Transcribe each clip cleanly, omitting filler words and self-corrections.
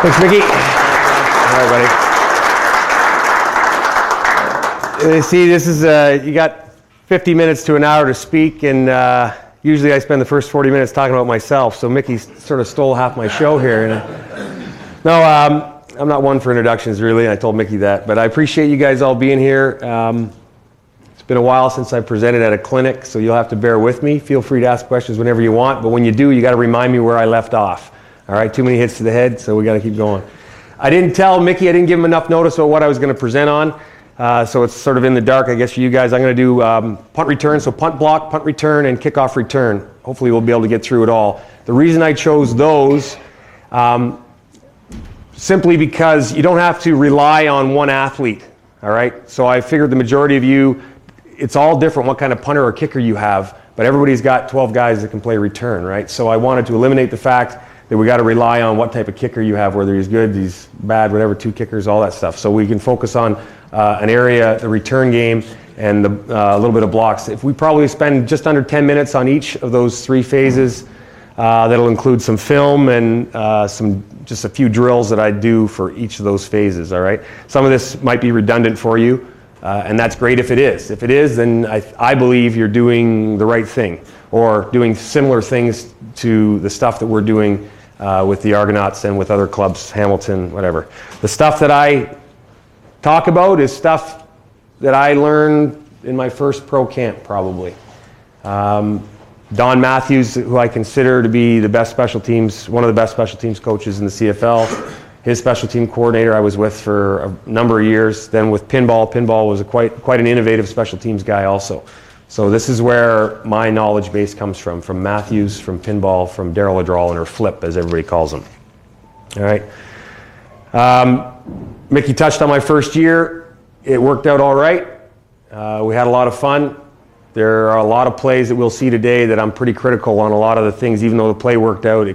Thanks, Mickey. All right, buddy. See, this is, you got 50 minutes to an hour to speak, and usually I spend the first 40 minutes talking about myself, so Mickey sort of stole half my show here. No, I'm not one for introductions, really, and I told Mickey that, but I appreciate you guys all being here. It's been a while since I presented at a clinic, so you'll have to bear with me. Feel free to ask questions whenever you want, but when you do, you got to remind me where I left off. All right, too many hits to the head, so we got to keep going. I didn't tell Mickey, I didn't give him enough notice about what I was going to present on, so it's sort of in the dark, I guess, for you guys. I'm going to do punt return, so punt block, punt return, and kickoff return. Hopefully we'll be able to get through it all. The reason I chose those, simply because you don't have to rely on one athlete, all right? So I figured the majority of you, it's all different what kind of punter or kicker you have, but everybody's got 12 guys that can play return, right? So I wanted to eliminate the fact that we got to rely on what type of kicker you have, whether he's good, he's bad, whatever, 2 kickers, all that stuff. So we can focus on an area, the return game, and a little bit of blocks. If we probably spend just under 10 minutes on each of those 3 phases, that'll include some film and just a few drills that I do for each of those phases, all right? Some of this might be redundant for you, and that's great if it is. If it is, then I believe you're doing the right thing, or doing similar things to the stuff that we're doing with the Argonauts and with other clubs, Hamilton, whatever. The stuff that I talk about is stuff that I learned in my first pro camp, probably. Don Matthews, who I consider to be the best special teams, one of the best special teams coaches in the CFL, his special team coordinator I was with for a number of years. Then with pinball, pinball was quite an innovative special teams guy also. So this is where my knowledge base comes from Matthews, from pinball, from Darryl Adrawlin, or Flip, as everybody calls him. All right. Mickey touched on my first year. It worked out all right. We had a lot of fun. There are a lot of plays that we'll see today that I'm pretty critical on a lot of the things, even though the play worked out.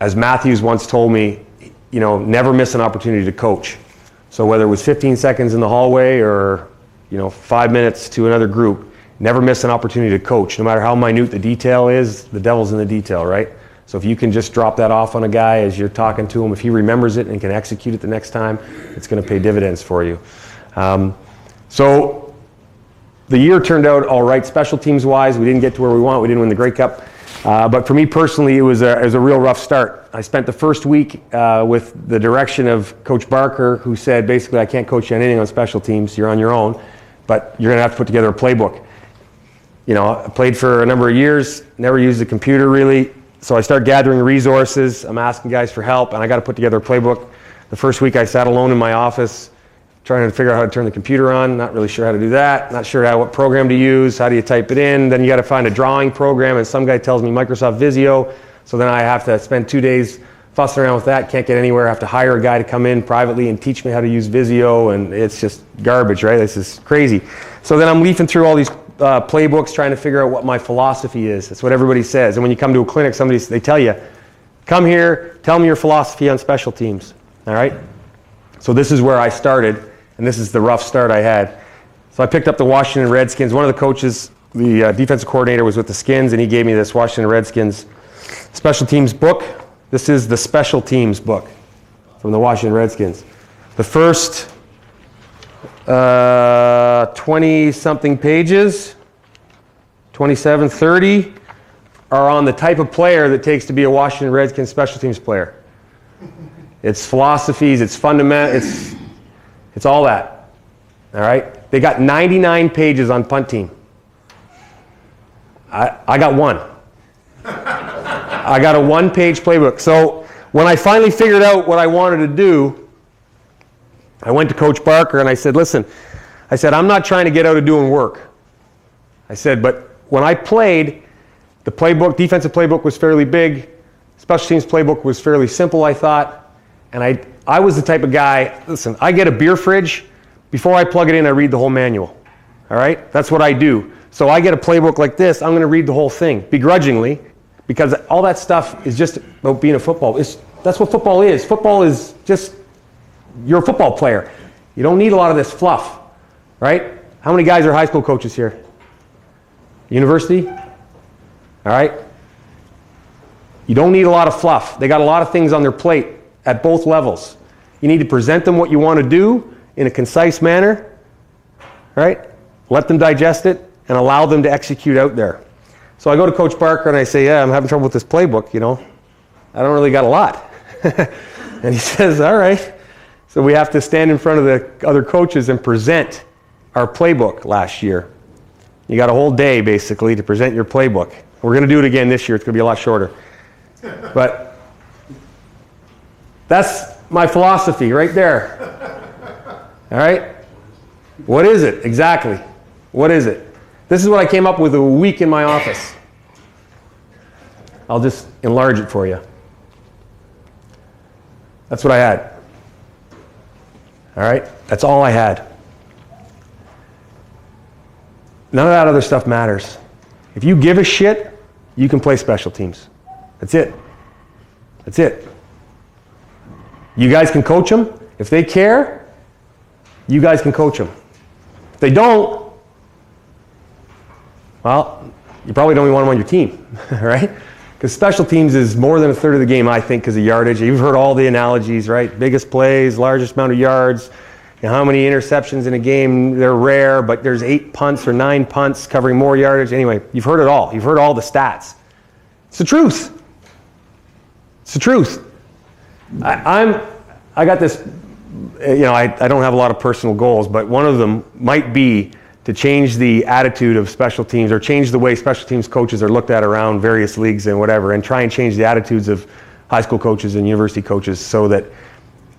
As Matthews once told me, you know, never miss an opportunity to coach. So whether it was 15 seconds in the hallway or 5 minutes to another group, never miss an opportunity to coach. No matter how minute the detail is, the devil's in the detail, right? So if you can just drop that off on a guy as you're talking to him, if he remembers it and can execute it the next time, it's going to pay dividends for you. So the year turned out all right, special teams wise. We didn't get to where we want. We didn't win the Grey Cup. But for me personally, it was a real rough start. I spent the first week with the direction of Coach Barker, who said, basically, I can't coach you on anything on special teams. You're on your own, but you're going to have to put together a playbook. I played for a number of years, never used the computer really. So I start gathering resources. I'm asking guys for help, and I got to put together a playbook. The first week I sat alone in my office, trying to figure out how to turn the computer on, not really sure how to do that, not sure what program to use, how do you type it in, then you got to find a drawing program, and some guy tells me Microsoft Visio, so then I have to spend 2 days fussing around with that, can't get anywhere, I have to hire a guy to come in privately and teach me how to use Visio, and it's just garbage, right? This is crazy. So then I'm leafing through all these playbooks trying to figure out what my philosophy is. That's what everybody says, and when you come to a clinic, they tell you, come here, tell me your philosophy on special teams, all right? So this is where I started. And this is the rough start I had. So I picked up the Washington Redskins. One of the coaches, the defensive coordinator, was with the Skins, and he gave me this Washington Redskins special teams book. This is the special teams book from the Washington Redskins. The first 20-something pages, 27, 30, are on the type of player that it takes to be a Washington Redskins special teams player. It's philosophies, it's fundamental, it's all that, all right? They got 99 pages on punt team. I got one. I got a 1-page playbook. So when I finally figured out what I wanted to do, I went to Coach Barker and I said, listen, I'm not trying to get out of doing work. I said, but when I played, the playbook, defensive playbook was fairly big. Special teams playbook was fairly simple, I thought. And I was the type of guy, listen, I get a beer fridge. Before I plug it in, I read the whole manual. All right? That's what I do. So I get a playbook like this, I'm going to read the whole thing, begrudgingly, because all that stuff is just about being a football. That's what football is. Football is just, you're a football player. You don't need a lot of this fluff, right? How many guys are high school coaches here? University? All right? You don't need a lot of fluff. They got a lot of things on their plate at both levels. You need to present them what you want to do in a concise manner, right? Let them digest it and allow them to execute out there. So I go to Coach Barker and I say, yeah, I'm having trouble with this playbook, you know. I don't really got a lot. And he says, all right. So we have to stand in front of the other coaches and present our playbook last year. You got a whole day, basically, to present your playbook. We're going to do it again this year. It's going to be a lot shorter. But that's my philosophy right there. All right? What is it? Exactly. What is it? This is what I came up with a week in my office. I'll just enlarge it for you. That's what I had. All right? That's all I had. None of that other stuff matters. If you give a shit, you can play special teams. That's it. That's it. You guys can coach them. If they care, you guys can coach them. If they don't, well, you probably don't even want them on your team, right? Because special teams is more than a third of the game, I think, because of yardage. You've heard all the analogies, right? Biggest plays, largest amount of yards, you know, how many interceptions in a game. They're rare, but there's 8 punts or 9 punts covering more yardage. Anyway, you've heard it all. You've heard all the stats. It's the truth. It's the truth. I got this, you know, I don't have a lot of personal goals, but one of them might be to change the attitude of special teams, or change the way special teams coaches are looked at around various leagues and whatever, and try and change the attitudes of high school coaches and university coaches so that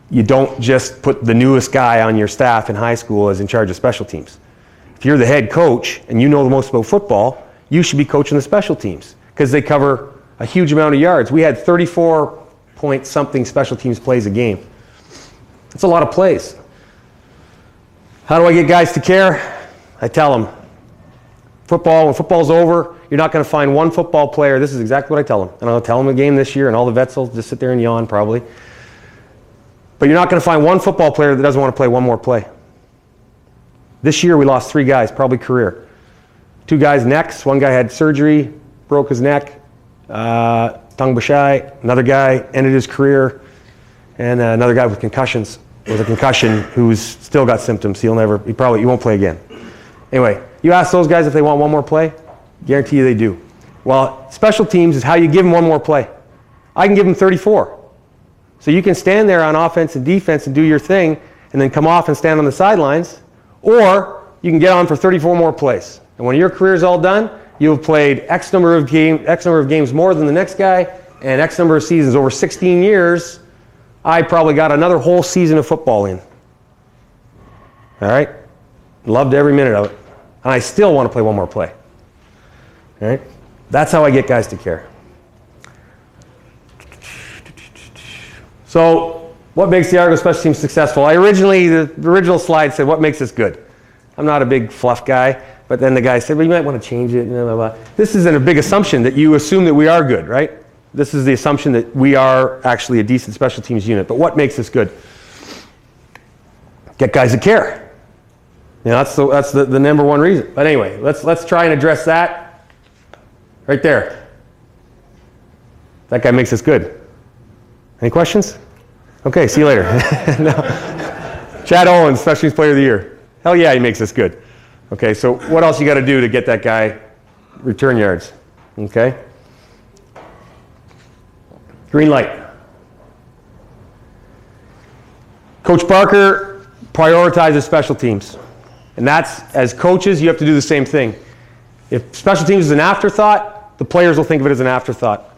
you don't just put the newest guy on your staff in high school as in charge of special teams. If you're the head coach and you know the most about football, you should be coaching the special teams because they cover a huge amount of yards. We had 34-point-something special teams plays a game. That's a lot of plays. How do I get guys to care? I tell them, when football's over, you're not going to find one football player. This is exactly what I tell them. And I'll tell them a game this year, and all the vets will just sit there and yawn probably. But you're not going to find one football player that doesn't want to play one more play. This year we lost 3 guys, probably career. 2 guys' necks. One guy had surgery, broke his neck. Tung Bashai. Another guy ended his career. And another guy with concussions, with a concussion, who's still got symptoms. He won't play again. Anyway, you ask those guys if they want one more play, guarantee you they do. Well, special teams is how you give them one more play. I can give them 34. So you can stand there on offense and defense and do your thing, and then come off and stand on the sidelines, or you can get on for 34 more plays. And when your career is all done, you've played X number of games more than the next guy, and X number of seasons. Over 16 years, I probably got another whole season of football in. All right? Loved every minute of it. And I still want to play one more play. All right? That's how I get guys to care. So, what makes the Argo special team successful? The original slide said, what makes us good? I'm not a big fluff guy, but then the guy said, well, you might want to change it. Blah, blah, blah. This isn't a big assumption that you assume that we are good, right? This is the assumption that we are actually a decent special teams unit. But what makes us good? Get guys to care. You know, that's the number one reason. But anyway, let's try and address that right there. That guy makes us good. Any questions? Okay, see you later. No. Chad Owens, Special Teams Player of the Year. Hell yeah, he makes us good. Okay, so what else you got to do to get that guy return yards? Okay? Green light. Coach Barker prioritizes special teams. And that's, as coaches, you have to do the same thing. If special teams is an afterthought, the players will think of it as an afterthought.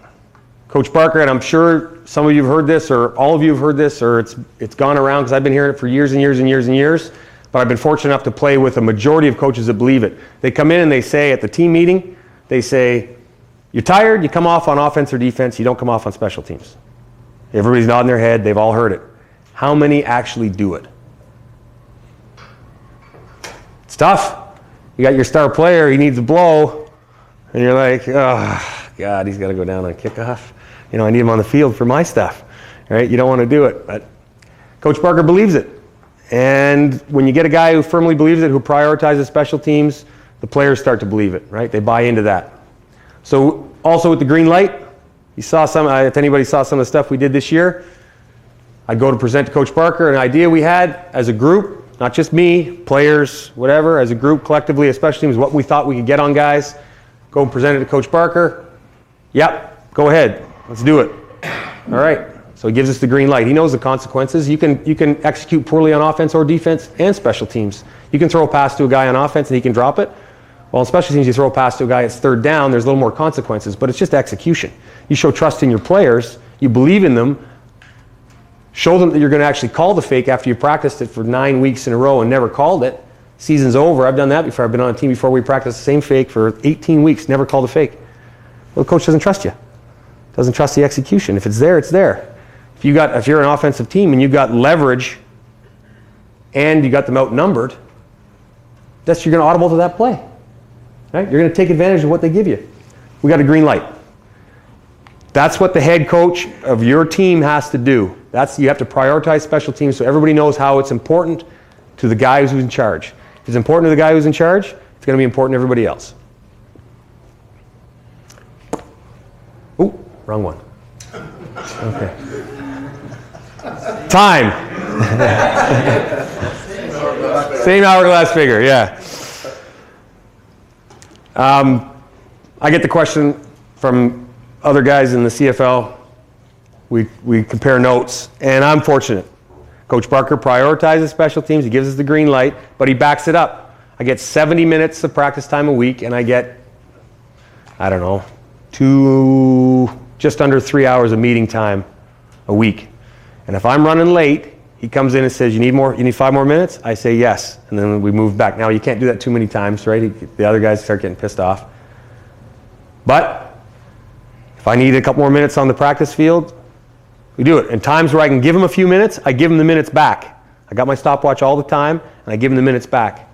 Coach Barker, and I'm sure some of you have heard this, or all of you have heard this, or it's gone around because I've been hearing it for years and years and years and years, but I've been fortunate enough to play with a majority of coaches that believe it. They come in and they say at the team meeting, they say, you're tired, you come off on offense or defense, you don't come off on special teams. Everybody's nodding their head, they've all heard it. How many actually do it? It's tough. You got your star player, he needs a blow, and you're like, oh, God, he's got to go down on kickoff. You know, I need him on the field for my stuff. Right? You don't want to do it, but Coach Barker believes it. And when you get a guy who firmly believes it, who prioritizes special teams, the players start to believe it, right? They buy into that. So also with the green light, You saw if anybody saw some of the stuff we did this year, I'd go to present to Coach Parker an idea we had as a group, not just me, players, whatever, as a group collectively, as special teams, what we thought we could get on guys. Go and present it to Coach Parker. Yep, go ahead. Let's do it. All right. So he gives us the green light. He knows the consequences. You can execute poorly on offense or defense and special teams. You can throw a pass to a guy on offense and he can drop it. Well, in special teams, you throw a pass to a guy, it's third down, there's a little more consequences, but it's just execution. You show trust in your players, you believe in them, show them that you're going to actually call the fake after you practiced it for 9 weeks in a row and never called it. Season's over. I've done that before. I've been on a team before we practiced the same fake for 18 weeks, never called a fake. Well, the coach doesn't trust you. Doesn't trust the execution. If it's there, it's there. If you're an offensive team and you've got leverage and you got them outnumbered, you're going to audible to that play. Right? You're going to take advantage of what they give you. We got a green light. That's what the head coach of your team has to do. You have to prioritize special teams so everybody knows how it's important to the guy who's in charge. If it's important to the guy who's in charge, it's going to be important to everybody else. Ooh, wrong one. Okay. Time. Same hourglass figure, yeah. I get the question from other guys in the CFL. We compare notes, and I'm fortunate. Coach Parker prioritizes special teams. He gives us the green light, but he backs it up. I get 70 minutes of practice time a week, and I get, I don't know, just under 3 hours of meeting time a week. And if I'm running late, he comes in and says, you need 5 more minutes? I say yes, and then we move back. Now, you can't do that too many times, right? The other guys start getting pissed off. But if I need a couple more minutes on the practice field, we do it. In times where I can give him a few minutes, I give him the minutes back. I got my stopwatch all the time, and I give him the minutes back.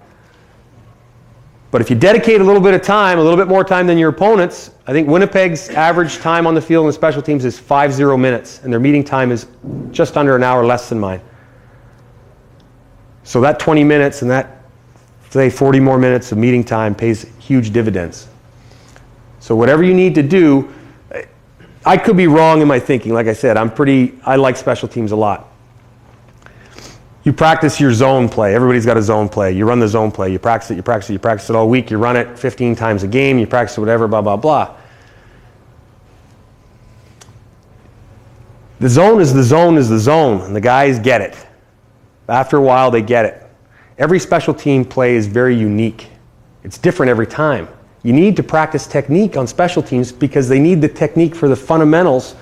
But if you dedicate a little bit of time, a little bit more time than your opponents, I think Winnipeg's average time on the field in the special teams is 50 minutes, and their meeting time is just under an hour less than mine. So that 20 minutes and that, say, 40 more minutes of meeting time pays huge dividends. So whatever you need to do, I could be wrong in my thinking. Like I said, I like special teams a lot. You practice your zone play. Everybody's got a zone play. You run the zone play. You practice it all week. You run it 15 times a game. You practice it whatever, blah, blah, blah. The zone is the zone is the zone, and the guys get it. After a while, they get it. Every special team play is very unique. It's different every time. You need to practice technique on special teams because they need the technique for the fundamentals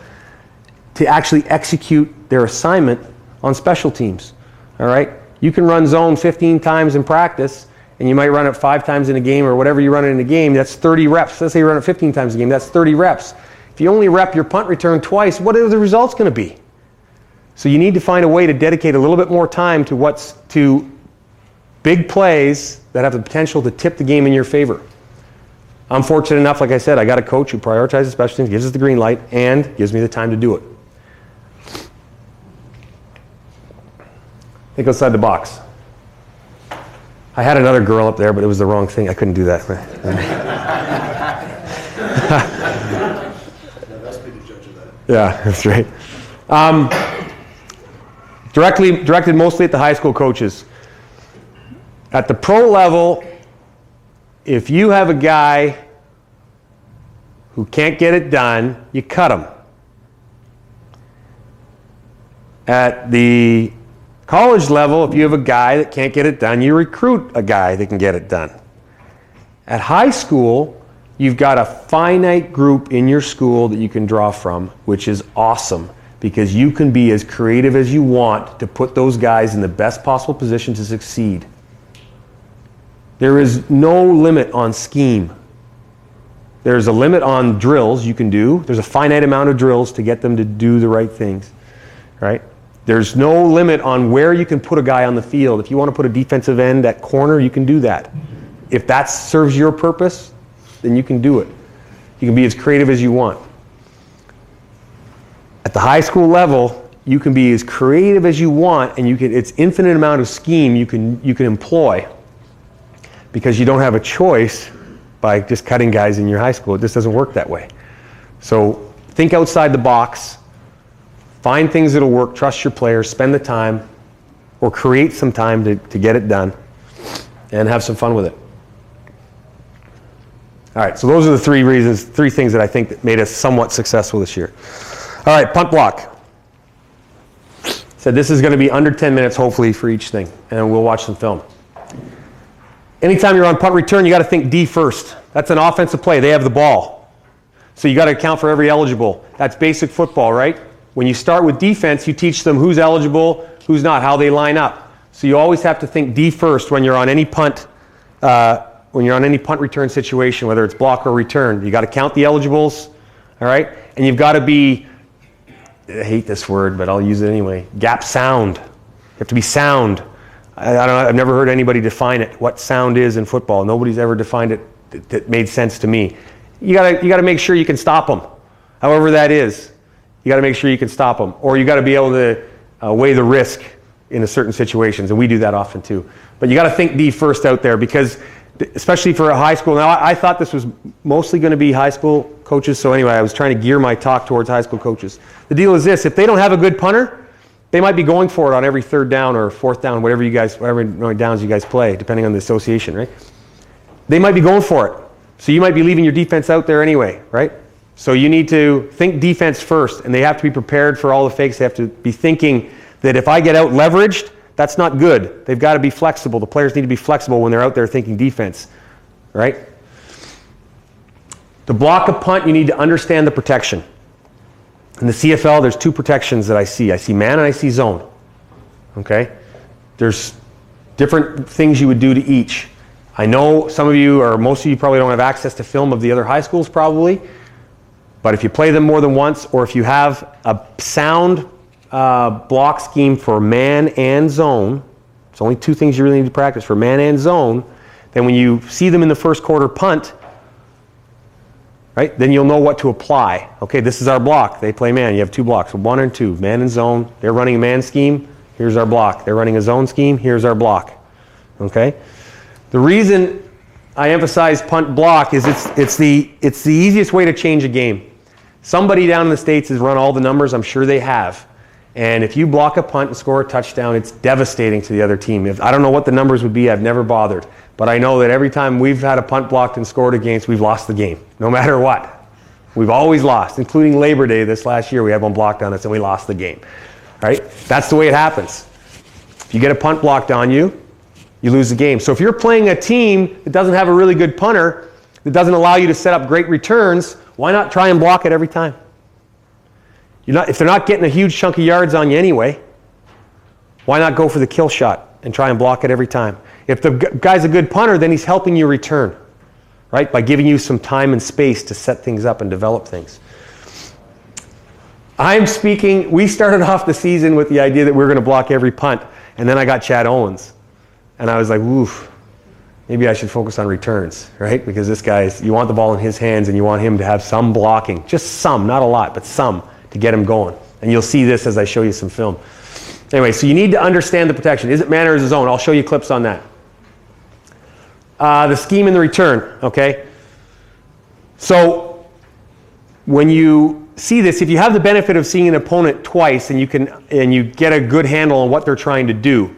to actually execute their assignment on special teams. All right? You can run zone 15 times in practice, and you might run it 5 times in a game or whatever you run it in a game. That's 30 reps. Let's say you run it 15 times a game. That's 30 reps. If you only rep your punt return twice, what are the results going to be? So you need to find a way to dedicate a little bit more time to big plays that have the potential to tip the game in your favor. I'm fortunate enough, like I said, I got a coach who prioritizes special teams, gives us the green light, and gives me the time to do it. Think outside the box. I had another girl up there, but it was the wrong thing. I couldn't do that. Yeah, that's right. Directed mostly at the high school coaches. At the pro level, if you have a guy who can't get it done, you cut him. At the college level, if you have a guy that can't get it done, you recruit a guy that can get it done. At high school, you've got a finite group in your school that you can draw from, which is awesome because you can be as creative as you want to put those guys in the best possible position to succeed. There is no limit on scheme. There's a limit on drills you can do. There's a finite amount of drills to get them to do the right things, right? There's no limit on where you can put a guy on the field. If you want to put a defensive end at corner, you can do that. If that serves your purpose, then you can do it. You can be as creative as you want. At the high school level, you can be as creative as you want, and it's infinite amount of scheme you can employ because you don't have a choice by just cutting guys in your high school. It just doesn't work that way. So think outside the box, find things that'll work, trust your players, spend the time, or create some time to get it done, and have some fun with it. All right, so those are the three things that I think that made us somewhat successful this year. All right, punt block. Said this is going to be under 10 minutes, hopefully, for each thing, and we'll watch some film. Anytime you're on punt return, you got to think D first. That's an offensive play. They have the ball. So you got to account for every eligible. That's basic football, right? When you start with defense, you teach them who's eligible, who's not, how they line up. So you always have to think D first when you're on any punt return situation, whether it's block or return. You got to count the eligibles, all right? And you've got to be, I hate this word, but I'll use it anyway, gap sound. You have to be sound. I've never heard anybody define it, what sound is in football. Nobody's ever defined it that made sense to me. You got to make sure you can stop them, however that is. You got to make sure you can stop them, or you got to be able to weigh the risk in certain situations, and we do that often too. But you got to think D first out there, because especially for a high school. Now, I thought this was mostly going to be high school coaches, so anyway, I was trying to gear my talk towards high school coaches. The deal is this: if they don't have a good punter, they might be going for it on every third down or fourth down, whatever downs you guys play, depending on the association, right? They might be going for it. So you might be leaving your defense out there anyway, right? So you need to think defense first, and they have to be prepared for all the fakes. They have to be thinking that if I get out leveraged, that's not good. They've got to be flexible. The players need to be flexible when they're out there thinking defense, right? To block a punt, you need to understand the protection. In the CFL, there's two protections that I see. I see man and I see zone, okay? There's different things you would do to each. I know some of you, or most of you, probably don't have access to film of the other high schools probably, but if you play them more than once, or if you have a sound block scheme for man and zone, it's only two things you really need to practice for man and zone, then when you see them in the first quarter punt, right, then you'll know what to apply. Okay, this is our block. They play man. You have two blocks, 1 and 2, man and zone. They're running a man scheme. Here's our block. They're running a zone scheme. Here's our block. Okay? The reason I emphasize punt block is it's the easiest way to change a game. Somebody down in the States has run all the numbers. I'm sure they have. And if you block a punt and score a touchdown, it's devastating to the other team. I don't know what the numbers would be. I've never bothered. But I know that every time we've had a punt blocked and scored against, we've lost the game, no matter what. We've always lost, including Labor Day this last year. We had one blocked on us and we lost the game. Right? That's the way it happens. If you get a punt blocked on you, you lose the game. So if you're playing a team that doesn't have a really good punter, that doesn't allow you to set up great returns, why not try and block it every time? If they're not getting a huge chunk of yards on you anyway, why not go for the kill shot and try and block it every time? If the guy's a good punter, then he's helping you return, right? By giving you some time and space to set things up and develop things. We started off the season with the idea that we were going to block every punt, and then I got Chad Owens. And I was like, oof, maybe I should focus on returns, right? Because this guy's, you want the ball in his hands and you want him to have some blocking, just some, not a lot, but some, to get him going. And you'll see this as I show you some film. Anyway, so you need to understand the protection. Is it man or is it zone? I'll show you clips on that. The scheme and the return, okay? So when you see this, if you have the benefit of seeing an opponent twice and you get a good handle on what they're trying to do,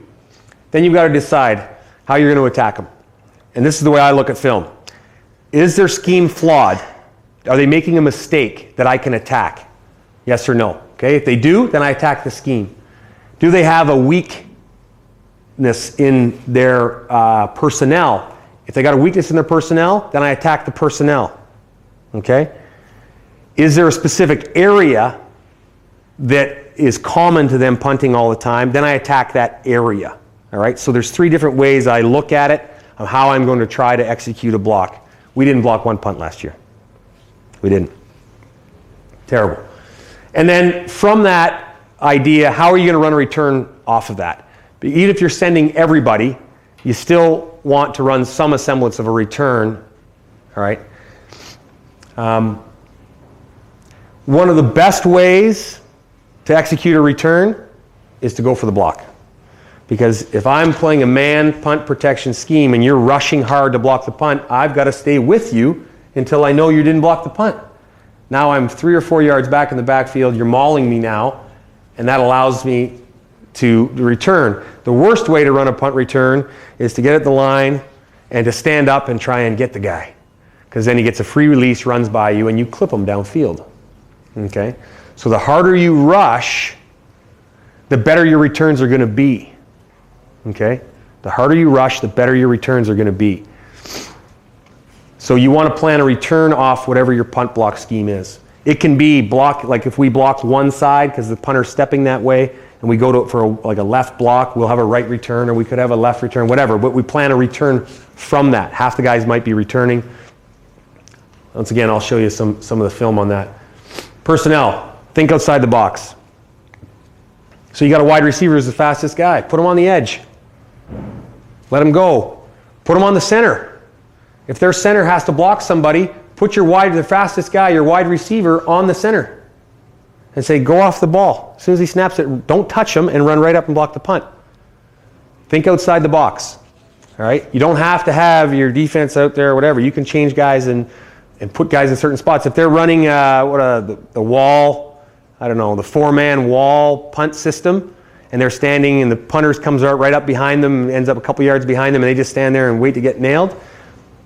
then you've got to decide how you're going to attack them. And this is the way I look at film. Is their scheme flawed? Are they making a mistake that I can attack? Yes or no? Okay, if they do, then I attack the scheme. Do they have a weakness in their personnel? If they got a weakness in their personnel, then I attack the personnel. Okay? Is there a specific area that is common to them punting all the time? Then I attack that area. All right? So there's 3 different ways I look at it of how I'm going to try to execute a block. We didn't block one punt last year. We didn't. Terrible. And then from that idea, how are you going to run a return off of that? But even if you're sending everybody, you still want to run some semblance of a return. All right? One of the best ways to execute a return is to go for the block. Because if I'm playing a man punt protection scheme and you're rushing hard to block the punt, I've got to stay with you until I know you didn't block the punt. Now I'm 3 or 4 yards back in the backfield. You're mauling me now, and that allows me to return. The worst way to run a punt return is to get at the line and to stand up and try and get the guy, because then he gets a free release, runs by you, and you clip him downfield. Okay? So the harder you rush, the better your returns are going to be. Okay? The harder you rush, the better your returns are going to be. So you want to plan a return off whatever your punt block scheme is. It can be block, like if we block one side because the punter's stepping that way, and we go to for like a left block, we'll have a right return, or we could have a left return, whatever. But we plan a return from that. Half the guys might be returning. Once again, I'll show you some of the film on that. Personnel, think outside the box. So you got a wide receiver who's the fastest guy. Put him on the edge. Let him go. Put him on the center. If their center has to block somebody, put the fastest guy, your wide receiver, on the center. And say, go off the ball. As soon as he snaps it, don't touch him and run right up and block the punt. Think outside the box. All right? You don't have to have your defense out there or whatever. You can change guys and put guys in certain spots. If they're running the wall, I don't know, the 4-man wall punt system, and they're standing and the punter comes out right up behind them, ends up a couple yards behind them, and they just stand there and wait to get nailed,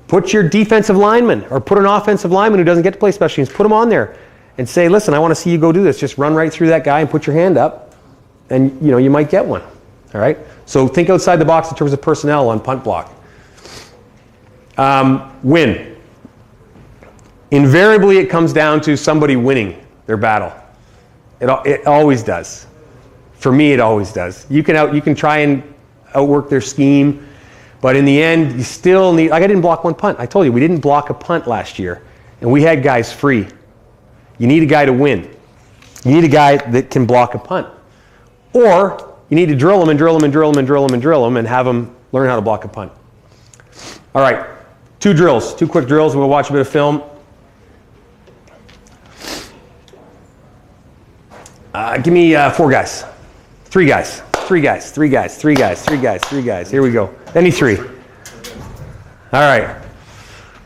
put your defensive lineman or put an offensive lineman who doesn't get to play special teams, put him on there. And say, listen, I want to see you go do this. Just run right through that guy and put your hand up, and you might get one. All right? So think outside the box in terms of personnel on punt block. Win. Invariably, it comes down to somebody winning their battle. It always does. For me, it always does. You can try and outwork their scheme, but in the end, you still need. Like I didn't block one punt. I told you we didn't block a punt last year, and we had guys free. You need a guy to win. You need a guy that can block a punt. Or you need to drill him and drill him and drill him and drill him and drill him and have him learn how to block a punt. All right, 2 drills, 2 quick drills. We'll watch a bit of film. Give me 4 guys. 3 guys. 3 guys. 3 guys. 3 guys. 3 guys. 3 guys. Here we go. Any 3. All right.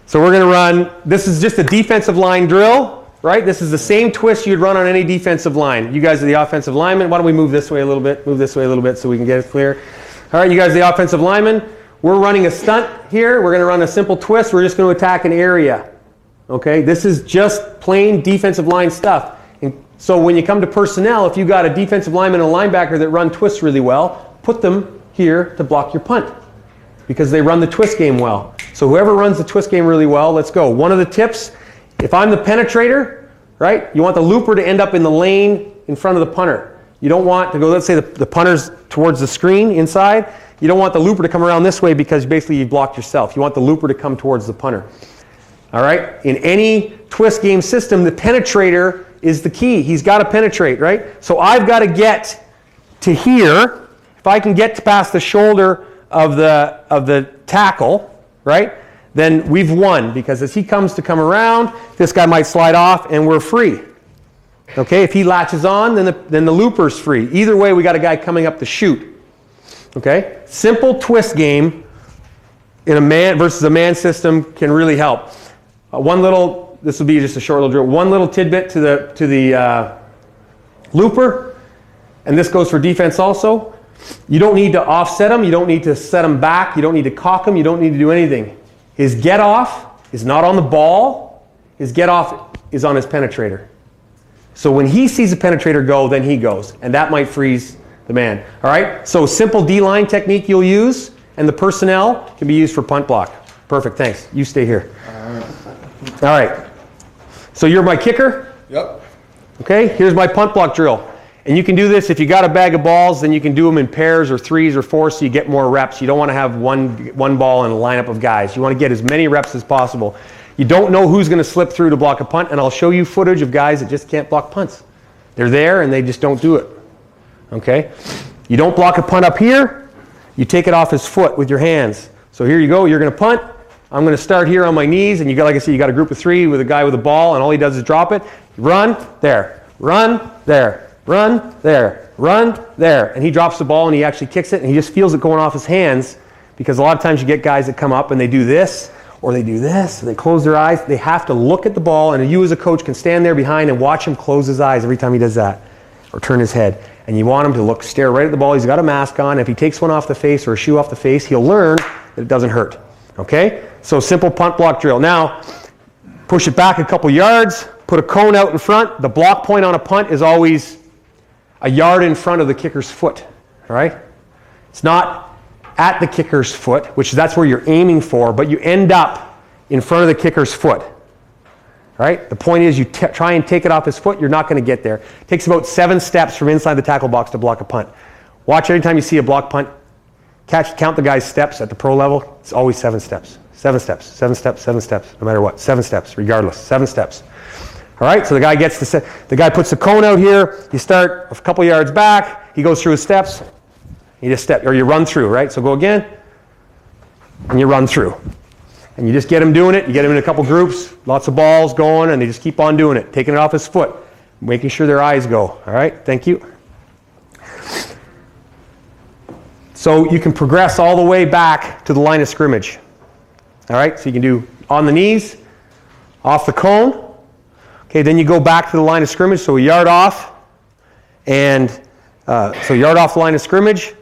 So we're going to run, this is just a defensive line drill. Right? This is the same twist you'd run on any defensive line. You guys are the offensive linemen. Why don't we move this way a little bit? Move this way a little bit so we can get it clear. All right, you guys are the offensive linemen. We're running a stunt here. We're going to run a simple twist. We're just going to attack an area. Okay? This is just plain defensive line stuff. And so when you come to personnel, if you got a defensive lineman and a linebacker that run twists really well, put them here to block your punt because they run the twist game well. So whoever runs the twist game really well, let's go. One of the tips, if I'm the penetrator, right, you want the looper to end up in the lane in front of the punter. You don't want to go, let's say the punter's towards the screen inside. You don't want the looper to come around this way because basically you blocked yourself. You want the looper to come towards the punter. All right? In any twist game system, the penetrator is the key. He's got to penetrate, right? So I've got to get to here. If I can get past the shoulder of the tackle, right, then we've won, because as he comes to come around, this guy might slide off and we're free. Okay, if he latches on, then the looper's free. Either way, we got a guy coming up to shoot. Okay, simple twist game in a man versus a man system can really help. This will be just a short little drill. One little tidbit to the looper, and this goes for defense also. You don't need to offset him. You don't need to set him back. You don't need to cock him. You don't need to do anything. His get off is not on the ball. His get off is on his penetrator. So when he sees a penetrator go, then he goes. And that might freeze the man. All right? So simple D-line technique you'll use, and the personnel can be used for punt block. Perfect, thanks. You stay here. All right. So you're my kicker? Yep. Okay, here's my punt block drill. And you can do this if you got a bag of balls, then you can do them in pairs or threes or fours so you get more reps. You don't want to have one ball and a lineup of guys. You want to get as many reps as possible. You don't know who's going to slip through to block a punt, and I'll show you footage of guys that just can't block punts. They're there and they just don't do it. Okay? You don't block a punt up here. You take it off his foot with your hands. So here you go. You're going to punt. I'm going to start here on my knees, and you got, like I said, you got a group of 3 with a guy with a ball, and all he does is drop it. Run there. Run there. Run there. Run there. And he drops the ball and he actually kicks it, and he just feels it going off his hands, because a lot of times you get guys that come up and they do this, or they do this, and they close their eyes. They have to look at the ball, and you as a coach can stand there behind and watch him close his eyes every time he does that, or turn his head. And you want him to stare right at the ball. He's got a mask on. If he takes one off the face or a shoe off the face, he'll learn that it doesn't hurt. Okay? So simple punt block drill. Now, push it back a couple yards, put a cone out in front. The block point on a punt is always a yard in front of the kicker's foot. All right? It's not at the kicker's foot, that's where you're aiming for, but you end up in front of the kicker's foot. Right? The point is you try and take it off his foot, you're not going to get there. It takes about 7 steps from inside the tackle box to block a punt. Watch every time you see a block punt, count the guy's steps at the pro level. It's always 7 steps. 7 steps, 7 steps, 7 steps, no matter what. 7 steps, regardless. 7 steps. All right, so the guy puts the cone out here. You start a couple yards back. He goes through his steps. You just step, or you run through, right? So go again, and you run through. And you just get him doing it. You get him in a couple groups, lots of balls going, and they just keep on doing it, taking it off his foot, making sure their eyes go. All right, thank you. So you can progress all the way back to the line of scrimmage. All right, so you can do on the knees, off the cone. Okay, then you go back to the line of scrimmage, so a yard off, and so yard off the line of scrimmage,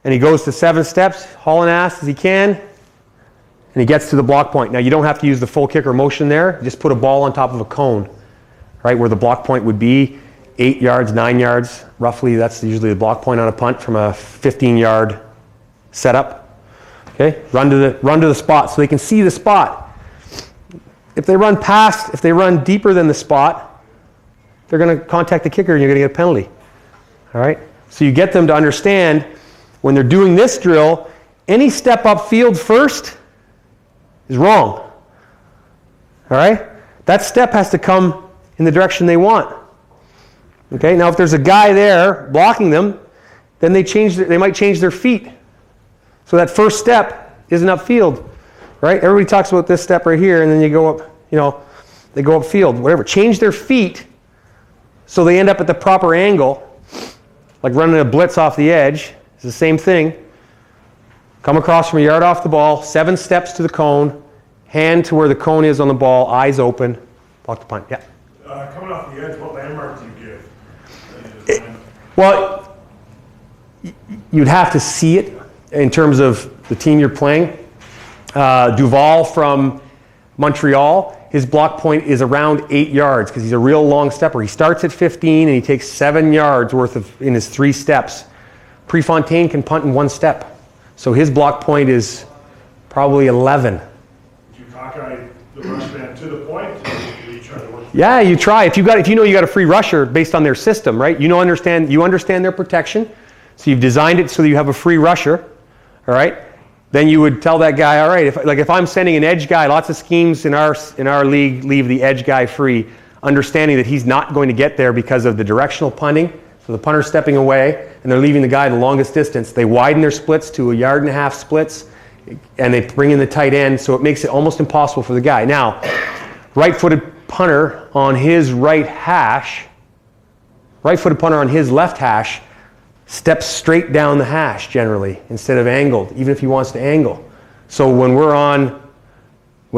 and he goes to 7 steps, hauling ass as he can, and he gets to the block point. Now you don't have to use the full kicker motion there. Just put a ball on top of a cone, right, where the block point would be 8 yards, 9 yards, roughly. That's usually the block point on a punt from a 15-yard setup. Okay, run to the spot so they can see the spot. If they run deeper than the spot, they're going to contact the kicker and you're going to get a penalty. All right, so you get them to understand when they're doing this drill, any step up field first is wrong. All right? That step has to come in the direction they want. Okay? Now if there's a guy there blocking them, then they might change their feet. So that first step isn't upfield. Right? Everybody talks about this step right here, and then you go up, they go upfield, whatever. Change their feet so they end up at the proper angle, like running a blitz off the edge. It's the same thing. Come across from a yard off the ball, 7 steps to the cone, hand to where the cone is on the ball, eyes open, block the punt. Yeah? Coming off the edge, what landmark do you give? Well, you'd have to see it in terms of the team you're playing. Duval from Montreal, his block point is around 8 yards because he's a real long stepper. He starts at 15 and he takes 7 yards worth in his 3 steps. Prefontaine can punt in 1 step. So his block point is probably 11. Do you cockeye the rush man to the point? Or you try to work? Yeah, you try. If you know you got a free rusher based on their system, right? You understand their protection. So you've designed it so that you have a free rusher. All right? Then you would tell that guy, all right, if I'm sending an edge guy, lots of schemes in our league leave the edge guy free, understanding that he's not going to get there because of the directional punting. So the punter's stepping away, and they're leaving the guy the longest distance. They widen their splits to 1.5 yard splits, and they bring in the tight end, so it makes it almost impossible for the guy. Now, right-footed punter on his right hash, right-footed punter on his left hash, steps straight down the hash generally instead of angled, even if he wants to angle. So when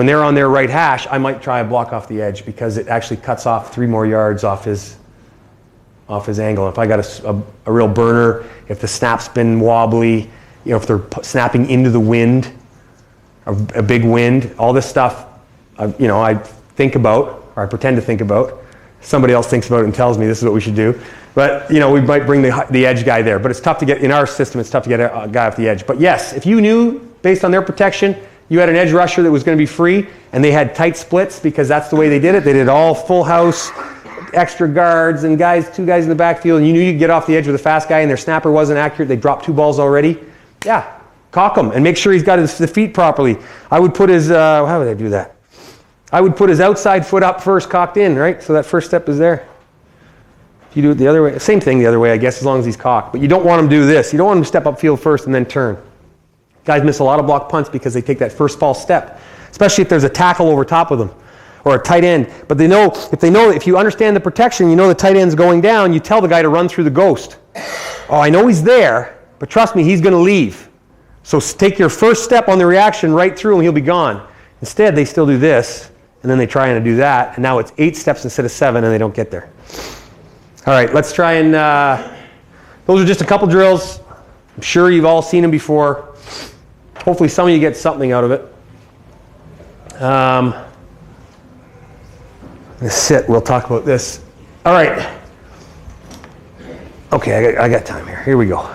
they're on their right hash, I might try a block off the edge because it actually cuts off 3 more yards off his angle. If I got a real burner, if the snap's been wobbly, if they're snapping into the wind, a big wind, all this stuff, I think about, or I pretend to think about. Somebody else thinks about it and tells me this is what we should do. But, we might bring the edge guy there. But it's tough to get, in our system, it's tough to get a guy off the edge. But yes, if you knew, based on their protection, you had an edge rusher that was going to be free, and they had tight splits because that's the way they did it. They did all full house, extra guards, and 2 guys in the backfield, and you knew you'd get off the edge with a fast guy, and their snapper wasn't accurate. They dropped 2 balls already. Yeah, cock him, and make sure he's got the feet properly. I would put his, how would I do that? I would put his outside foot up first, cocked in, right? So that first step is there. If you do it the other way, same thing the other way, I guess, as long as he's cocked. But you don't want him to do this. You don't want him to step upfield first and then turn. Guys miss a lot of block punts because they take that first false step, especially if there's a tackle over top of them or a tight end. But if you understand the protection, you know the tight end's going down, you tell the guy to run through the ghost. Oh, I know he's there, but trust me, he's going to leave. So take your first step on the reaction right through and he'll be gone. Instead, they still do this, and then they try and do that, and now it's 8 steps instead of 7, and they don't get there. All right, let's try and, those are just a couple drills. I'm sure you've all seen them before. Hopefully some of you get something out of it. I'm going to sit, we'll talk about this. All right. Okay, I got time here. Here we go.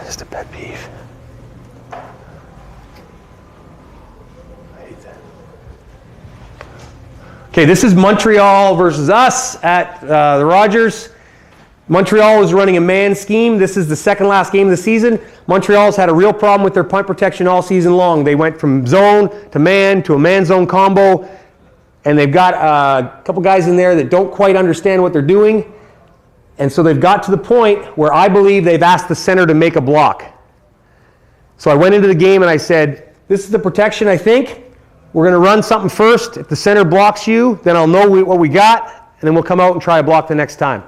Just a pet peeve. Okay, this is Montreal versus us at the Rogers. Montreal was running a man scheme. This is the second last game of the season. Montreal's had a real problem with their punt protection all season long. They went from zone to a man-zone combo, and they've got a couple guys in there that don't quite understand what they're doing. And so they've got to the point where I believe they've asked the center to make a block. So I went into the game and I said, this is the protection, I think. We're going to run something first. If the center blocks you, then I'll know what we got, and then we'll come out and try a block the next time.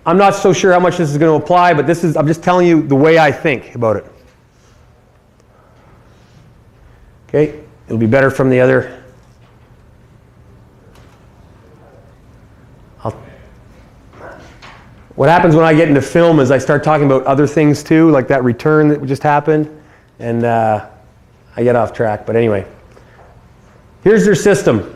I'm not so sure how much this is going to apply, but I'm just telling you the way I think about it. Okay, it'll be better from the other. What happens when I get into film is I start talking about other things too, like that return that just happened, and I get off track. But anyway, here's their system.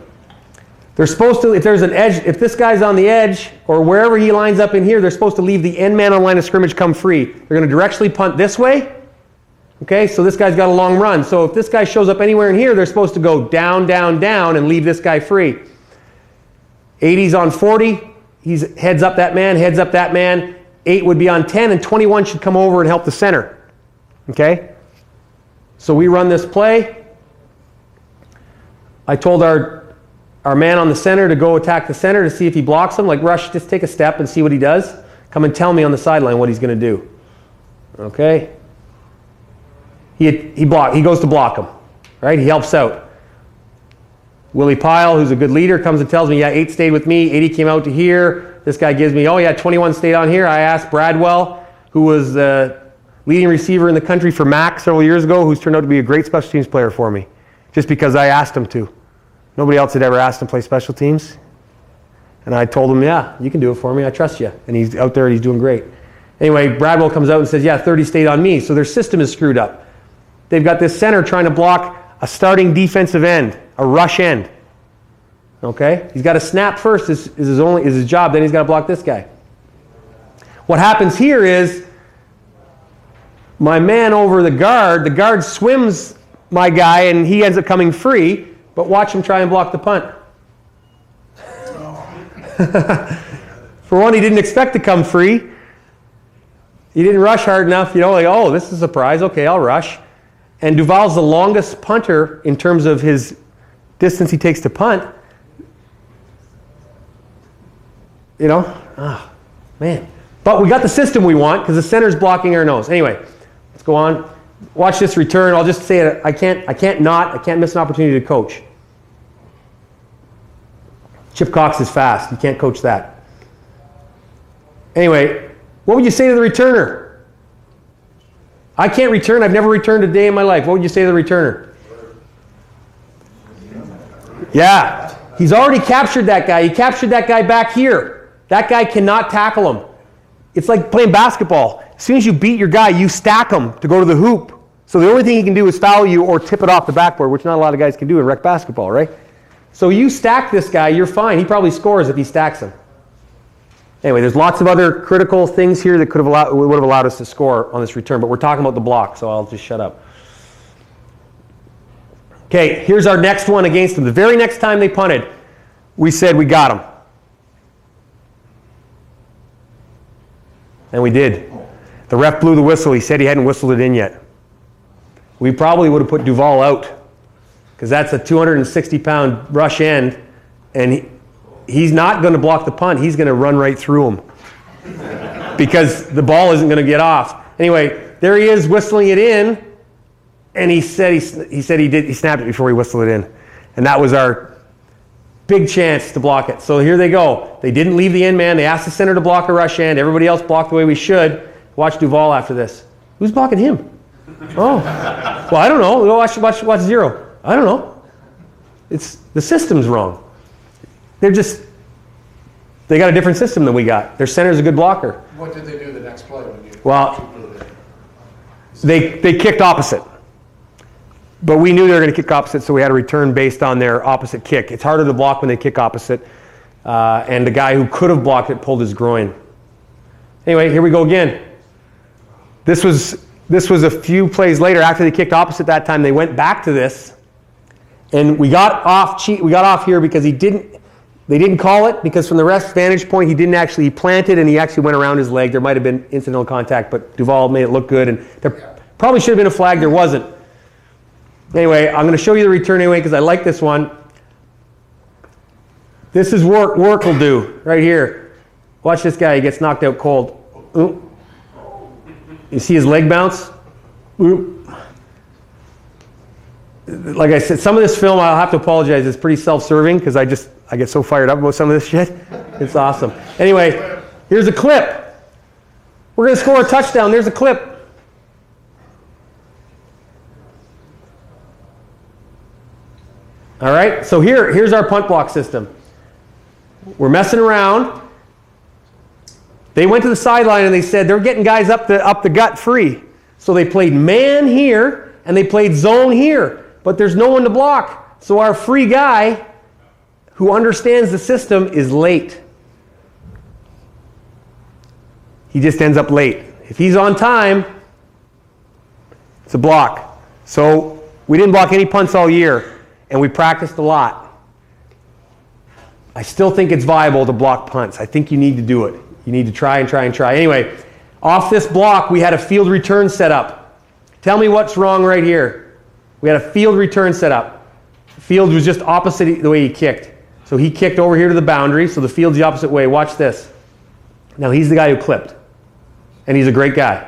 They're supposed to, if there's an edge, if this guy's on the edge or wherever he lines up in here, they're supposed to leave the end man on line of scrimmage come free. They're going to directionally punt this way. Okay, so this guy's got a long run. So if this guy shows up anywhere in here, they're supposed to go down, down, down and leave this guy free. 80's on 40. He's heads up that man, heads up that man. 8 would be on 10, and 21 should come over and help the center. Okay? So we run this play. I told our man on the center to go attack the center to see if he blocks him. Like, Rush, just take a step and see what he does. Come and tell me on the sideline what he's going to do. Okay? He goes to block him. Right? He helps out. Willie Pyle, who's a good leader, comes and tells me, yeah, 8 stayed with me. 80 came out to here. This guy gives me, oh yeah, 21 stayed on here. I asked Bradwell, who was the leading receiver in the country for Mac several years ago, who's turned out to be a great special teams player for me, just because I asked him to. Nobody else had ever asked him to play special teams. And I told him, yeah, you can do it for me. I trust you. And he's out there and he's doing great. Anyway, Bradwell comes out and says, yeah, 30 stayed on me. So their system is screwed up. They've got this center trying to block a starting defensive end, a rush end. Okay? He's got to snap first is his job. Then he's got to block this guy. What happens here is my man over the guard swims my guy and he ends up coming free, but watch him try and block the punt. For one, he didn't expect to come free. He didn't rush hard enough, like, oh, this is a surprise. Okay, I'll rush. And Duval's the longest punter in terms of his distance he takes to punt. Man. But we got the system we want because the center's blocking our nose. Anyway, let's go on. Watch this return. I'll just say it. I can't miss an opportunity to coach. Chip Cox is fast. You can't coach that. Anyway, what would you say to the returner? I can't return. I've never returned a day in my life. What would you say to the returner? Yeah. He's already captured that guy. He captured that guy back here. That guy cannot tackle him. It's like playing basketball. As soon as you beat your guy, you stack him to go to the hoop. So the only thing he can do is foul you or tip it off the backboard, which not a lot of guys can do in rec basketball, right? So you stack this guy, you're fine. He probably scores if he stacks him. Anyway, there's lots of other critical things here that would have allowed us to score on this return, but we're talking about the block, so I'll just shut up. Okay, here's our next one against them. The very next time they punted, we said we got them. And we did. The ref blew the whistle. He said he hadn't whistled it in yet. We probably would have put Duval out because that's a 260-pound rush end, and he's not going to block the punt. He's going to run right through him because the ball isn't going to get off. Anyway, there he is whistling it in, and he said he snapped it before he whistled it in, and that was our big chance to block it. So here they go. They didn't leave the end man. They asked the center to block a rush end. Everybody else blocked the way we should. Watch Duval after this. Who's blocking him? Oh, well, I don't know. Watch zero. I don't know. It's the system's wrong. They got a different system than we got. Their center's a good blocker. What did they do the next play when you? Well, they kicked opposite. But we knew they were going to kick opposite, so we had to return based on their opposite kick. It's harder to block when they kick opposite. And the guy who could have blocked it pulled his groin. Anyway, here we go again. This was a few plays later after they kicked opposite that time. They went back to this, and we got off here because they didn't call it because from the ref's vantage point he planted and he actually went around his leg. There might have been incidental contact, but Duval made it look good, and there probably should have been a flag. There wasn't. Anyway, I'm going to show you the return anyway because I like this one. This is work will do right here. Watch this guy. He gets knocked out cold. Ooh. You see his leg bounce? Ooh. Like I said, some of this film, I'll have to apologize, it's pretty self-serving because I get so fired up about some of this shit. It's awesome. Anyway, here's a clip. We're going to score a touchdown. There's a clip. All right, so here's our punt block system. We're messing around. They went to the sideline and they said they're getting guys up the gut free. So they played man here and they played zone here, but there's no one to block. So our free guy who understands the system is late. He just ends up late. If he's on time, it's a block. So we didn't block any punts all year. And we practiced a lot. I still think it's viable to block punts. I think you need to do it. You need to try and try and try. Anyway, off this block, we had a field return set up. Tell me what's wrong right here. We had a field return set up. The field was just opposite the way he kicked. So he kicked over here to the boundary, so the field's the opposite way. Watch this. Now he's the guy who clipped. And he's a great guy.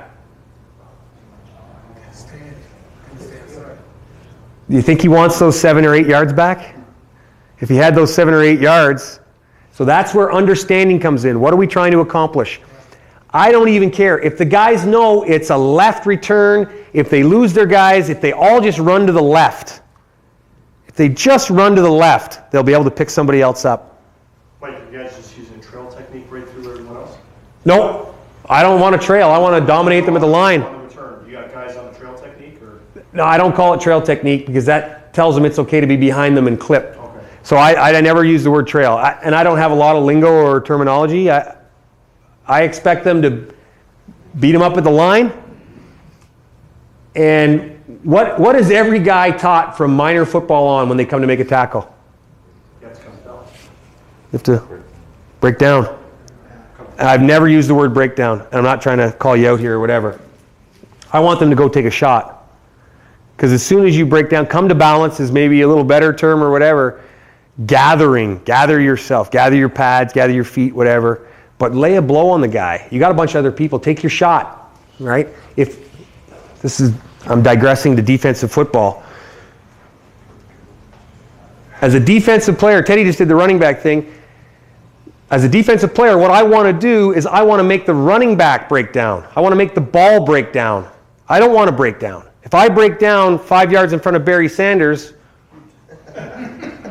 Do you think he wants those 7 or 8 yards back? If he had those 7 or 8 yards, so that's where understanding comes in. What are we trying to accomplish? I don't even care. If the guys know it's a left return, if they lose their guys, if they all just run to the left, if they just run to the left, they'll be able to pick somebody else up. Mike, you guys just using trail technique right through everyone else? No, I don't want a trail. I want to dominate them at the line. On the return, you got guys on the trail technique? Or? No, I don't call it trail technique because that tells them it's okay to be behind them and clip. Okay. So I never use the word trail. And I don't have a lot of lingo or terminology. I expect them to beat them up at the line. And what is every guy taught from minor football on when they come to make a tackle? You have to come down. You have to break down. And I've never used the word breakdown. And I'm not trying to call you out here or whatever. I want them to go take a shot. Because as soon as you break down, come to balance is maybe a little better term or whatever. Gather yourself, gather your pads, gather your feet, whatever. But lay a blow on the guy. You got a bunch of other people. Take your shot, right? I'm digressing to defensive football. As a defensive player, Teddy just did the running back thing. As a defensive player, what I want to do is I want to make the running back break down. I want to make the ball break down. I don't want to break down. If I break down 5 yards in front of Barry Sanders,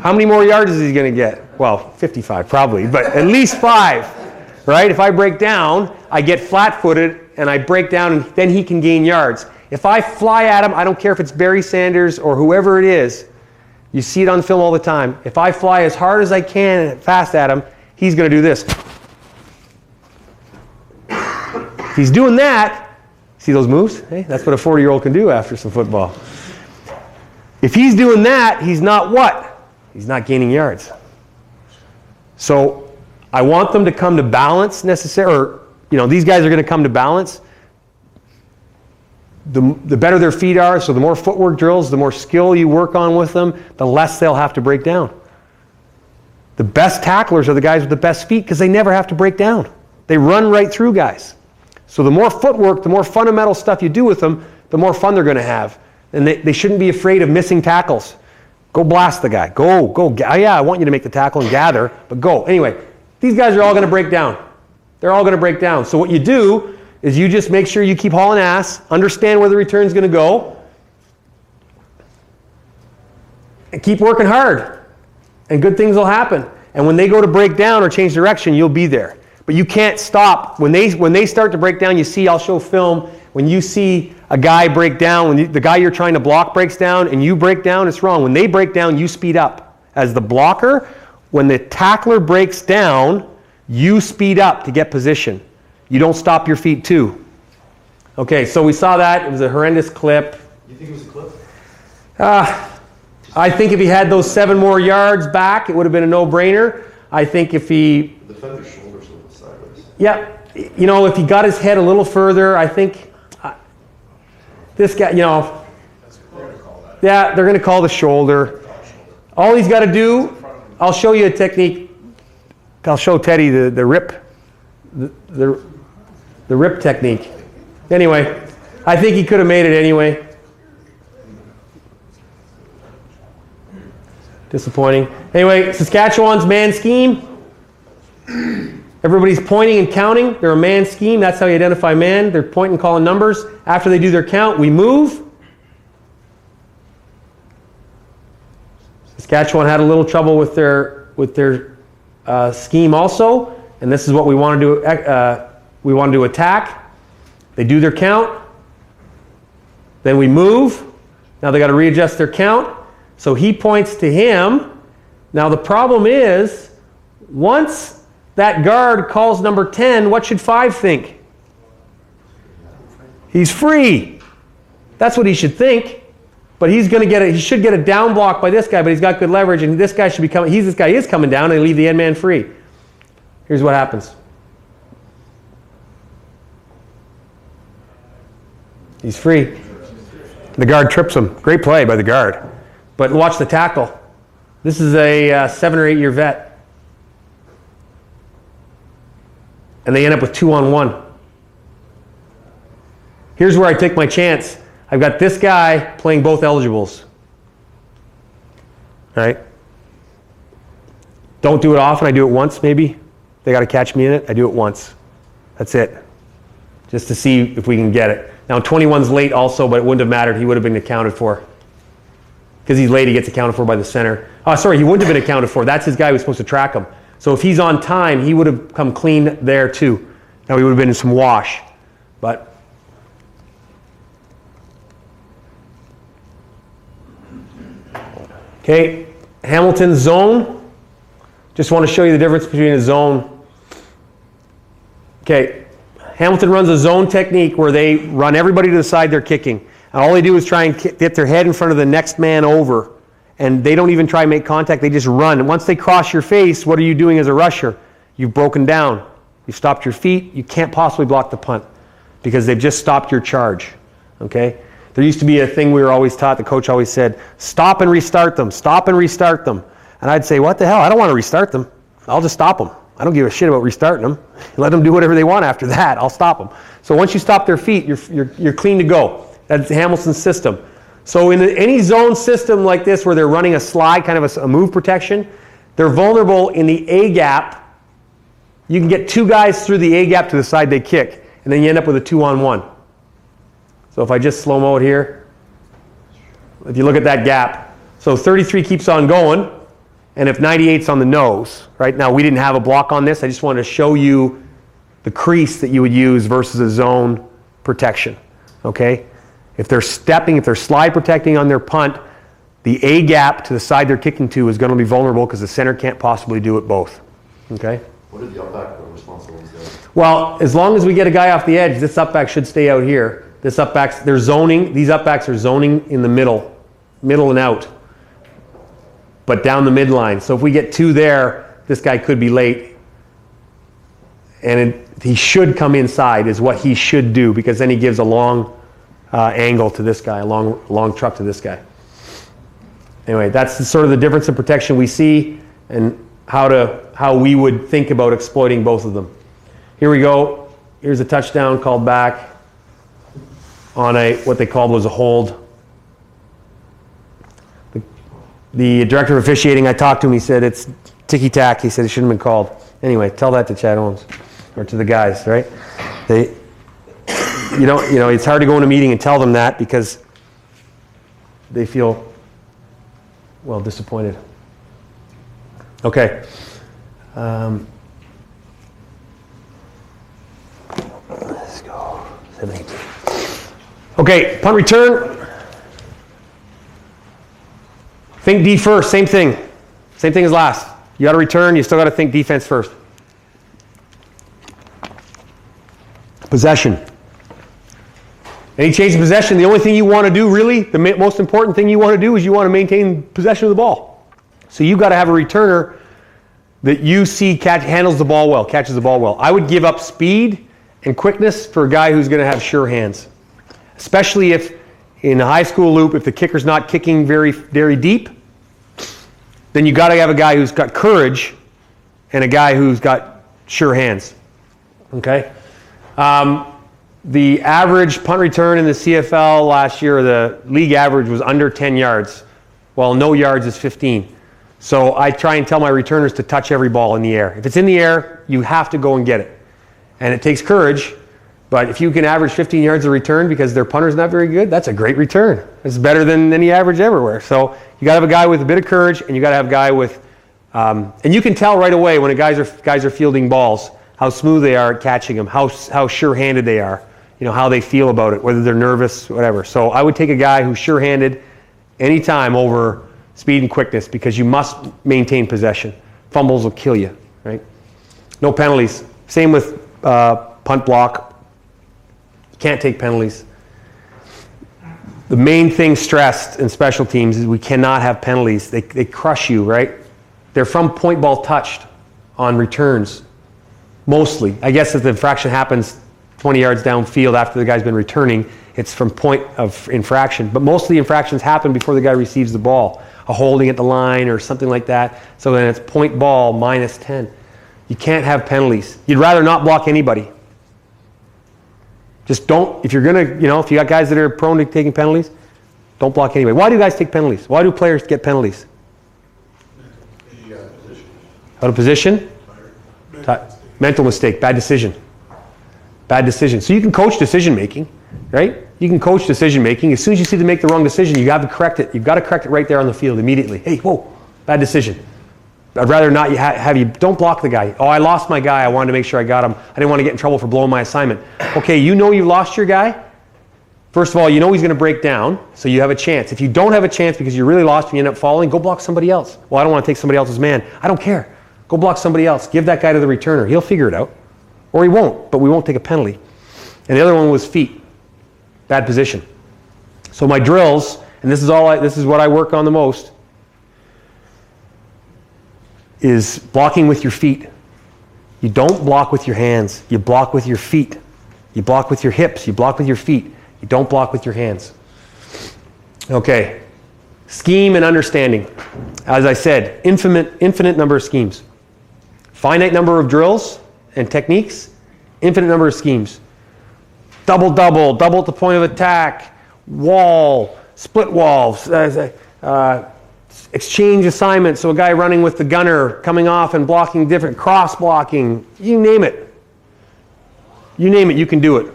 how many more yards is he going to get? Well, 55 probably, but at least 5, right? If I break down, I get flat-footed and I break down and then he can gain yards. If I fly at him, I don't care if it's Barry Sanders or whoever it is, you see it on film all the time. If I fly as hard as I can and fast at him, he's going to do this. If he's doing that, see those moves? Hey, that's what a 40-year-old can do after some football. If he's doing that, he's not what? He's not gaining yards. So I want them to come to balance necessarily, or these guys are going to come to balance. The better their feet are, so the more footwork drills, the more skill you work on with them, the less they'll have to break down. The best tacklers are the guys with the best feet because they never have to break down. They run right through guys. So the more footwork, the more fundamental stuff you do with them, the more fun they're going to have. And they shouldn't be afraid of missing tackles. Go blast the guy. Go. Yeah, I want you to make the tackle and gather, but go. Anyway, these guys are all going to break down. They're all going to break down. So what you do is you just make sure you keep hauling ass, understand where the return's going to go, and keep working hard. And good things will happen. And when they go to break down or change direction, you'll be there. But you can't stop. When they start to break down, you see, I'll show film, when you see a guy break down, when the guy you're trying to block breaks down and you break down, it's wrong. When they break down, you speed up. As the blocker, when the tackler breaks down, you speed up to get position. You don't stop your feet too. Okay, so we saw that. It was a horrendous clip. You think it was a clip? I think if he had those 7 more yards back, it would have been a no-brainer. I think if he... The defender's shoulders a little sideways. Yeah, you know, if he got his head a little further, I think this guy, you know... Yeah, they're going to call the shoulder. All he's got to do... I'll show you a technique. I'll show Teddy the rip. The rip technique. Anyway, I think he could have made it anyway. Disappointing. Anyway, Saskatchewan's man scheme. Everybody's pointing and counting. They're a man scheme. That's how you identify man. They're pointing and calling numbers. After they do their count, we move. Saskatchewan had a little trouble with their scheme also, and this is what we want to do. We want to attack. They do their count. Then we move. Now they got to readjust their count. So he points to him. Now the problem is, once that guard calls number 10, what should 5 think? He's free. That's what he should think. But he's going to get he should get a down block by this guy, but he's got good leverage, and this guy should be coming. This guy is coming down, and they leave the end man free. Here's what happens. He's free. The guard trips him. Great play by the guard. But watch the tackle. This is a 7 or 8 year vet. And they end up with 2-on-1. Here's where I take my chance. I've got this guy playing both eligibles. All right? Don't do it often. I do it once maybe. They got to catch me in it. I do it once. That's it. Just to see if we can get it. Now 21's late also, but it wouldn't have mattered. He would have been accounted for. Because he's late, he gets accounted for by the center. Oh, sorry, he wouldn't have been accounted for. That's his guy who's supposed to track him. So if he's on time, he would have come clean there too. Now he would have been in some wash. But okay, Hamilton zone. Just want to show you the difference between a zone. Okay, Hamilton runs a zone technique where they run everybody to the side they're kicking. And all they do is try and get their head in front of the next man over. And they don't even try and make contact, they just run. And once they cross your face, what are you doing as a rusher? You've broken down. You've stopped your feet. You can't possibly block the punt because they've just stopped your charge. Okay? There used to be a thing we were always taught, the coach always said, stop and restart them, stop and restart them. And I'd say, what the hell? I don't want to restart them. I'll just stop them. I don't give a shit about restarting them. Let them do whatever they want after that. I'll stop them. So once you stop their feet, you're clean to go. That's Hamilton's system. So in any zone system like this where they're running a slide, kind of a move protection, they're vulnerable in the A gap. You can get 2 guys through the A gap to the side they kick, and then you end up with a 2-on-1. So if I just slow-mo it here, if you look at that gap, so 33 keeps on going, and if 98's on the nose, right? Now we didn't have a block on this. I just wanted to show you the crease that you would use versus a zone protection, okay? If they're stepping, if they're slide protecting on their punt, the A gap to the side they're kicking to is going to be vulnerable because the center can't possibly do it both. Okay? What did the upback responsible do? Well, as long as we get a guy off the edge, this upback should stay out here. This upback's, they're zoning, these upbacks are zoning in the middle and out, but down the midline. So if we get 2 there, this guy could be late. And he should come inside is what he should do because then he gives a long angle to this guy, a long truck to this guy. Anyway, that's sort of the difference in protection we see and how we would think about exploiting both of them. Here we go. Here's a touchdown called back on what they called was a hold. The director of officiating, I talked to him, he said it's ticky-tack. He said it shouldn't have been called. Anyway, tell that to Chad Owens or to the guys, right? it's hard to go in a meeting and tell them that because they feel, well, disappointed. Okay. Let's go. 7-18. Okay, punt return. Think D first, same thing. Same thing as last. You got to return, you still got to think defense first. Possession. Any change of possession, the only thing you want to do, really, the most important thing you want to do is you want to maintain possession of the ball. So you've got to have a returner that you see handles the ball well, catches the ball well. I would give up speed and quickness for a guy who's going to have sure hands. Especially if, in a high school loop, if the kicker's not kicking very, very deep, then you got to have a guy who's got courage and a guy who's got sure hands. Okay? The average punt return in the CFL last year, the league average was under 10 yards. Well, no yards is 15. So I try and tell my returners to touch every ball in the air. If it's in the air, you have to go and get it. And it takes courage, but if you can average 15 yards of return because their punter's not very good, that's a great return. It's better than any average everywhere. So you got to have a guy with a bit of courage, and you got to have a guy with, and you can tell right away when guys are fielding balls how smooth they are at catching them, how sure-handed they are, how they feel about it, whether they're nervous, whatever. So I would take a guy who's sure-handed anytime over speed and quickness because you must maintain possession. Fumbles will kill you, right? No penalties. Same with punt block. You can't take penalties. The main thing stressed in special teams is we cannot have penalties. They crush you, right? They're from point ball touched on returns, mostly. I guess if the infraction happens 20 yards downfield after the guy's been returning, it's from point of infraction. But most of the infractions happen before the guy receives the ball. A holding at the line or something like that. So then it's point ball minus 10. You can't have penalties. You'd rather not block anybody. Just don't, if you're going to, if you got guys that are prone to taking penalties, don't block anybody. Why do guys take penalties? Why do players get penalties? Out of position? Mental mistake, bad decision. Bad decision. So you can coach decision making, right? You can coach decision making. As soon as you see them make the wrong decision, you have to correct it. You've got to correct it right there on the field immediately. Hey, whoa, bad decision. I'd rather not have you, don't block the guy. Oh, I lost my guy. I wanted to make sure I got him. I didn't want to get in trouble for blowing my assignment. Okay, you lost your guy. First of all, he's going to break down, so you have a chance. If you don't have a chance because you're really lost and you end up falling, go block somebody else. Well, I don't want to take somebody else's man. I don't care. Go block somebody else. Give that guy to the returner. He'll figure it out. Or he won't, but we won't take a penalty. And the other one was feet. Bad position. So my drills, and this is what I work on the most, is blocking with your feet. You don't block with your hands. You block with your feet. You block with your hips. You block with your feet. You don't block with your hands. Okay. Scheme and understanding. As I said, infinite number of schemes. Finite number of drills and techniques. Infinite number of schemes. Double at the point of attack, wall, split walls, exchange assignments, so a guy running with the gunner coming off and blocking different, cross blocking, you name it. You name it, you can do it.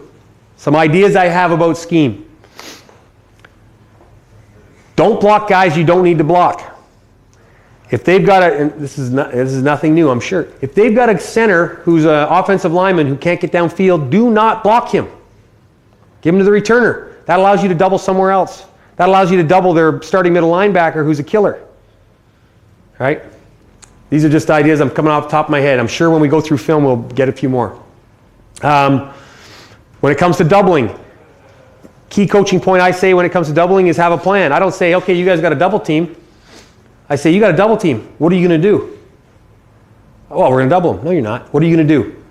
Some ideas I have about scheme. Don't block guys you don't need to block. If they've got and this is nothing new, I'm sure. If they've got a center who's an offensive lineman who can't get downfield, do not block him. Give him to the returner. That allows you to double somewhere else. That allows you to double their starting middle linebacker who's a killer. Right? These are just ideas I'm coming off the top of my head. I'm sure when we go through film, we'll get a few more. When it comes to doubling, key coaching point I say when it comes to doubling is have a plan. I don't say, okay, you guys got a double team. I say, you got a double team. What are you going to do? Oh, we're going to double him. No, you're not. What are you going to do?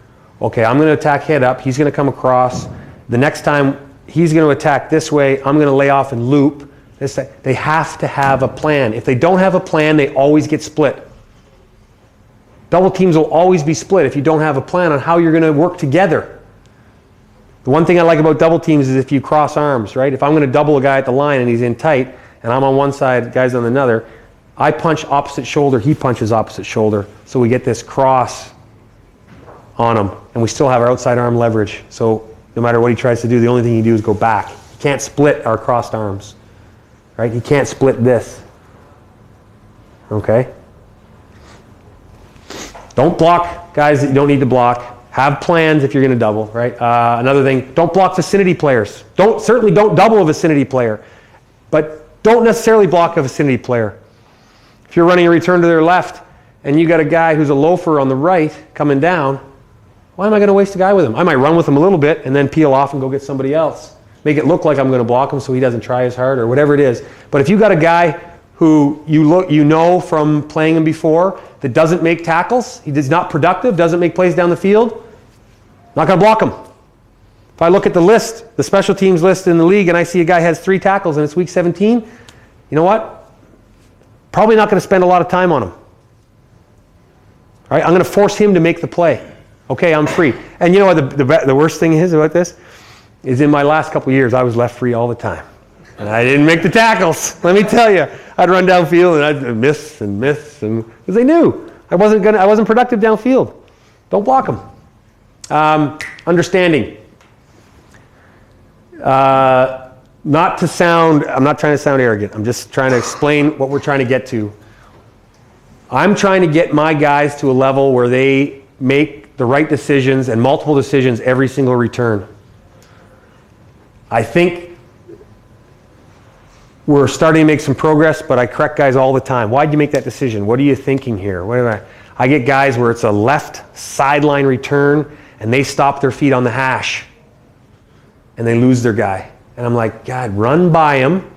Okay, I'm going to attack head up. He's going to come across. The next time, he's going to attack this way. I'm going to lay off and loop. They have to have a plan. If they don't have a plan, they always get split. Double teams will always be split if you don't have a plan on how you're going to work together. The one thing I like about double teams is if you cross arms, right? If I'm going to double a guy at the line and he's in tight, and I'm on one side, guy's on another, I punch opposite shoulder, he punches opposite shoulder, so we get this cross on him, and we still have our outside arm leverage. So No matter what he tries to do, the only thing he can do is go back. He can't split our crossed arms. Right? He can't split this. Okay? Don't block guys that you don't need to block. Have plans if you're going to double, right? Another thing, don't block vicinity players. Certainly don't double a vicinity player. But don't necessarily block a vicinity player. If you're running a return to their left and you got a guy who's a loafer on the right coming down, why am I going to waste a guy with him? I might run with him a little bit and then peel off and go get somebody else. Make it look like I'm going to block him so he doesn't try as hard or whatever it is. But if you got a guy who you know from playing him before that doesn't make tackles, he's not productive, doesn't make plays down the field, not going to block him. If I look at the list, the special teams list in the league, and I see a guy has 3 tackles and it's week 17, you know what? Probably not going to spend a lot of time on him. All right, I'm going to force him to make the play. Okay, I'm free. And you know what the worst thing is about this? Is in my last couple of years, I was left free all the time. And I didn't make the tackles. Let me tell you. I'd run downfield and I'd miss, because they knew I wasn't productive downfield. Don't block them. Understanding. I'm not trying to sound arrogant. I'm just trying to explain what we're trying to get to. I'm trying to get my guys to a level where they make the right decisions and multiple decisions every single return. I think we're starting to make some progress, but I correct guys all the time. Why'd you make that decision? What are you thinking here? I get guys where it's a left sideline return and they stop their feet on the hash and they lose their guy. And I'm like, God, run by him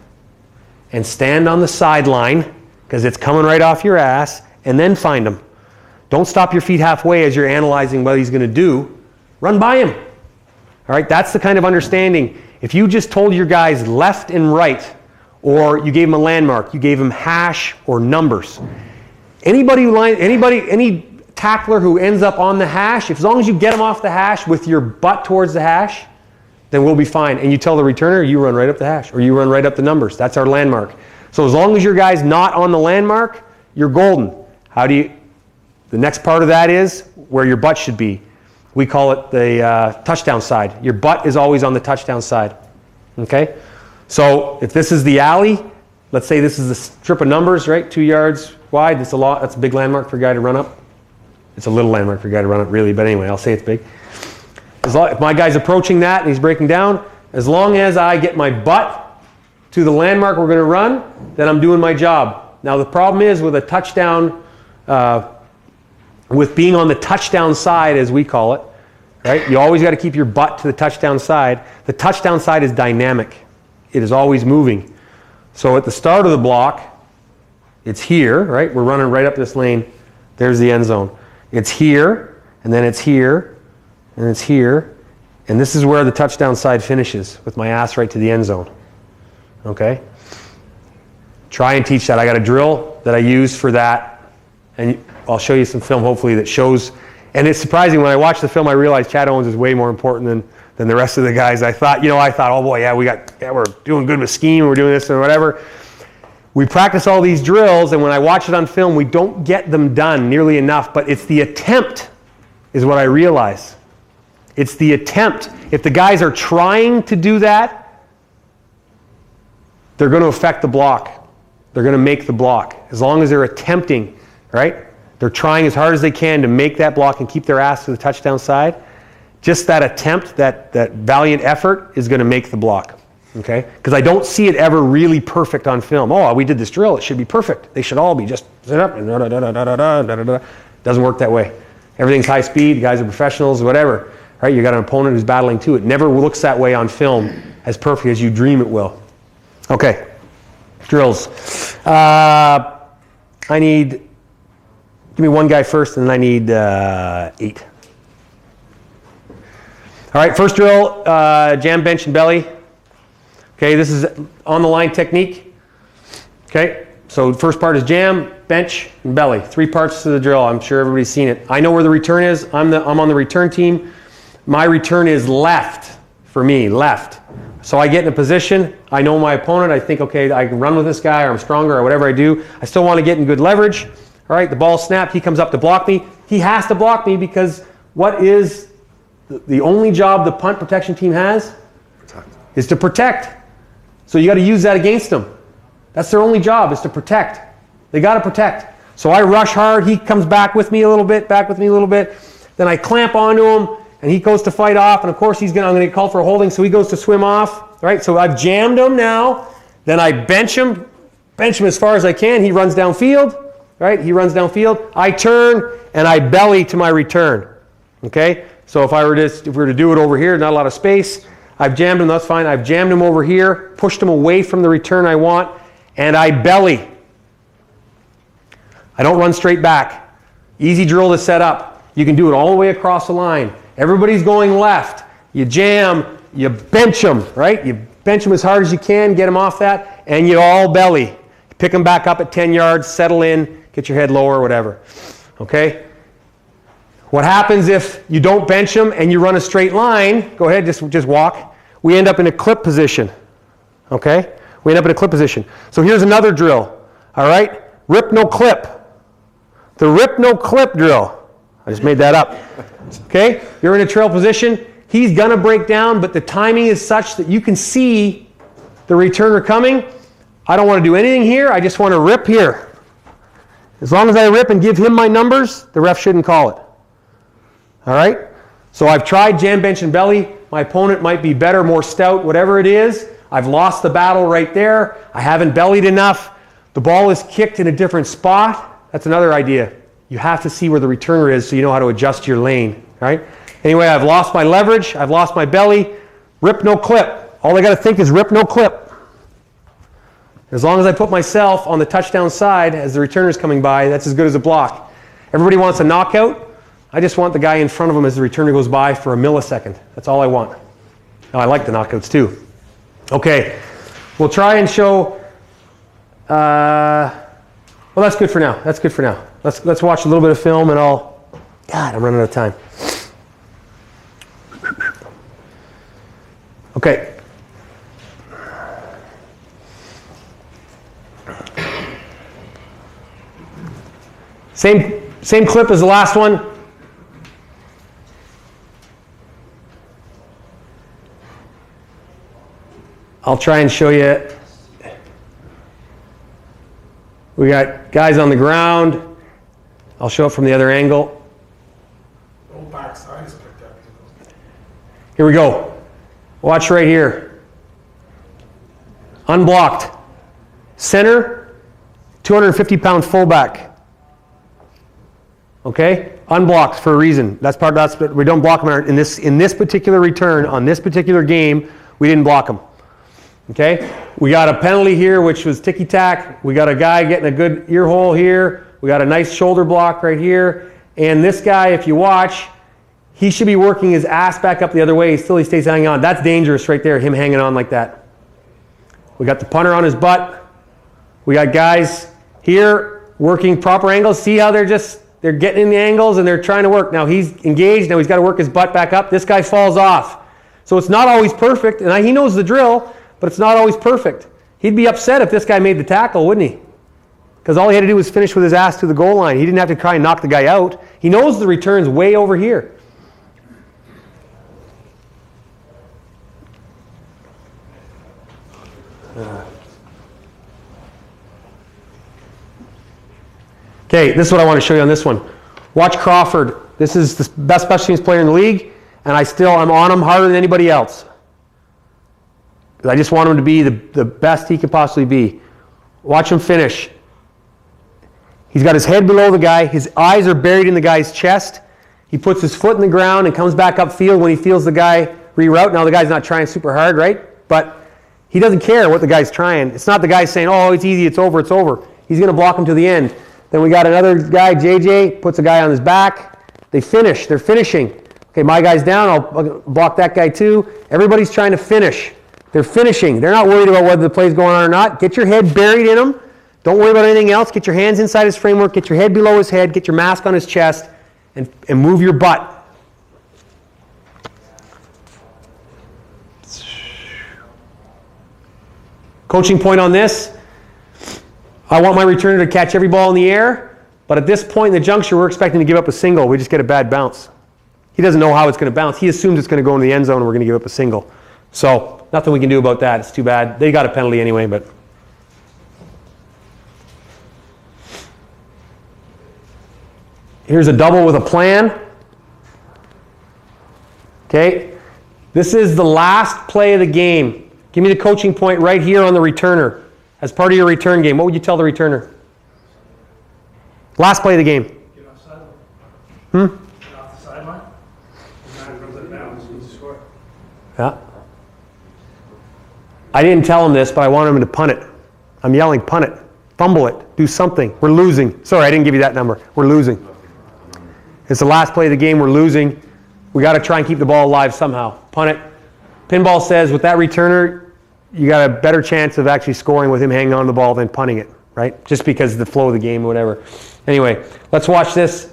and stand on the sideline because it's coming right off your ass, and then find him. Don't stop your feet halfway as you're analyzing what he's going to do. Run by him. All right, that's the kind of understanding. If you just told your guys left and right, or you gave them a landmark, you gave them hash or numbers. Any tackler who ends up on the hash, as long as you get them off the hash with your butt towards the hash, then we'll be fine. And you tell the returner, you run right up the hash, or you run right up the numbers. That's our landmark. So as long as your guy's not on the landmark, you're golden. The next part of that is where your butt should be. We call it the touchdown side. Your butt is always on the touchdown side. Okay? So if this is the alley, let's say this is the strip of numbers, right? 2 yards wide. That's a big landmark for a guy to run up. It's a little landmark for a guy to run up, really. But anyway, I'll say it's big. If my guy's approaching that and he's breaking down, as long as I get my butt to the landmark we're going to run, then I'm doing my job. Now the problem is with a touchdown, with being on the touchdown side, as we call it, right? You always got to keep your butt to the touchdown side. The touchdown side is dynamic. It is always moving. So at the start of the block, it's here, right? We're running right up this lane. There's the end zone. It's here, and then it's here, and it's here. And this is where the touchdown side finishes, with my ass right to the end zone. Okay? Try and teach that. I got a drill that I use for that. And I'll show you some film, hopefully, that shows. And it's surprising, when I watch the film, I realize Chad Owens is way more important than the rest of the guys. I thought, oh boy, we're doing good with scheme, we're doing this and whatever. We practice all these drills, and when I watch it on film, we don't get them done nearly enough, but it's the attempt is what I realize. It's the attempt. If the guys are trying to do that, they're going to affect the block. They're going to make the block. As long as they're attempting, right? They're trying as hard as they can to make that block and keep their ass to the touchdown side. Just that attempt, that valiant effort is going to make the block. Okay? Because I don't see it ever really perfect on film. Oh, we did this drill. It should be perfect. They should all be just sit up and da-da-da-da-da-da-da-da. Doesn't work that way. Everything's high speed. The guys are professionals, whatever. Right? You got an opponent who's battling too. It never looks that way on film as perfect as you dream it will. Okay. Drills. Give me one guy first, and then I need 8. All right, first drill, jam, bench, and belly. Okay, this is on the line technique. Okay, so the first part is jam, bench, and belly. 3 parts to the drill. I'm sure everybody's seen it. I know where the return is. I'm on the return team. My return is left for me, left. So I get in a position. I know my opponent. I think, okay, I can run with this guy, or I'm stronger, or whatever I do. I still want to get in good leverage. All right, the ball snapped. He comes up to block me. He has to block me because what is the only job the punt protection team has is to protect. So you got to use that against them. That's their only job, is to protect. They got to protect. So I rush hard. He comes back with me a little bit, Then I clamp onto him, and he goes to fight off. And of course, I'm going to get called for a holding, so he goes to swim off. Right? So I've jammed him now. Then I bench him as far as I can. He runs downfield. Right? He runs downfield. I turn, and I belly to my return. Okay? So if we were to do it over here, not a lot of space. I've jammed him, that's fine. I've jammed him over here, pushed him away from the return I want, and I belly. I don't run straight back. Easy drill to set up. You can do it all the way across the line. Everybody's going left. You jam, you bench them, right? You bench them as hard as you can, get them off that, and you all belly. Pick them back up at 10 yards, settle in, get your head lower, whatever. Okay? What happens if you don't bench them and you run a straight line? Go ahead, just walk. We end up in a clip position. Okay? We end up in a clip position. So here's another drill. All right? Rip, no clip. The rip, no clip drill. I just made that up. Okay? You're in a trail position. He's going to break down, but the timing is such that you can see the returner coming. I don't want to do anything here. I just want to rip here. As long as I rip and give him my numbers, the ref shouldn't call it. All right? So I've tried jam, bench, and belly. My opponent might be better, more stout, whatever it is. I've lost the battle right there. I haven't bellied enough. The ball is kicked in a different spot. That's another idea. You have to see where the returner is so you know how to adjust your lane. Right? Anyway, I've lost my leverage. I've lost my belly. Rip, no clip. All I got to think is rip, no clip. As long as I put myself on the touchdown side as the returner is coming by, that's as good as a block. Everybody wants a knockout. I just want the guy in front of him as the returner goes by for a millisecond. That's all I want. Now, I like the knockouts too. Okay, we'll try and show. Well, that's good for now. That's good for now. Let's watch a little bit of film, and God, I'm running out of time. Okay. Same clip as the last one. I'll try and show you. We got guys on the ground. I'll show it from the other angle. Old backside is picked up. Here we go. Watch right here. Unblocked. Center, 250-pound fullback. Okay? Unblocked for a reason. That's we don't block them in this particular return on this particular game. We didn't block them. Okay? We got a penalty here, which was ticky-tack. We got a guy getting a good ear hole here. We got a nice shoulder block right here. And this guy, if you watch, he should be working his ass back up the other way. Still, he stays hanging on. That's dangerous right there, him hanging on like that. We got the punter on his butt. We got guys here working proper angles. See how they're getting in the angles and they're trying to work. Now he's engaged. Now he's got to work his butt back up. This guy falls off. So it's not always perfect. And he knows the drill, but it's not always perfect. He'd be upset if this guy made the tackle, wouldn't he? Because all he had to do was finish with his ass to the goal line. He didn't have to try and knock the guy out. He knows the return's way over here. Okay, this is what I want to show you on this one. Watch Crawford. This is the best special teams player in the league, and I'm on him harder than anybody else. I just want him to be the best he could possibly be. Watch him finish. He's got his head below the guy. His eyes are buried in the guy's chest. He puts his foot in the ground and comes back upfield when he feels the guy reroute. Now, the guy's not trying super hard, right? But he doesn't care what the guy's trying. It's not the guy saying, oh, it's easy, it's over, it's over. He's going to block him to the end. Then we got another guy, JJ, puts a guy on his back. They finish. They're finishing. Okay, my guy's down. I'll block that guy too. Everybody's trying to finish. They're finishing. They're not worried about whether the play's going on or not. Get your head buried in him. Don't worry about anything else. Get your hands inside his framework. Get your head below his head. Get your mask on his chest. And move your butt. Coaching point on this. I want my returner to catch every ball in the air, but at this point in the juncture, we're expecting to give up a single. We just get a bad bounce. He doesn't know how it's going to bounce. He assumes it's going to go into the end zone and we're going to give up a single. So nothing we can do about that. It's too bad. They got a penalty anyway, but. Here's a double with a plan. Okay. This is the last play of the game. Give me the coaching point right here on the returner. As part of your return game, what would you tell the returner? Last play of the game. Get off sideline. Hmm? Get off the sideline. The man comes out of bounds, needs to score. Yeah. I didn't tell him this, but I want him to punt it. I'm yelling, punt it. Fumble it. Do something. We're losing. Sorry, I didn't give you that number. We're losing. It's the last play of the game. We're losing. We got to try and keep the ball alive somehow. Punt it. Pinball says with that returner, you got a better chance of actually scoring with him hanging on to the ball than punting it, right? Just because of the flow of the game or whatever. Anyway, let's watch this.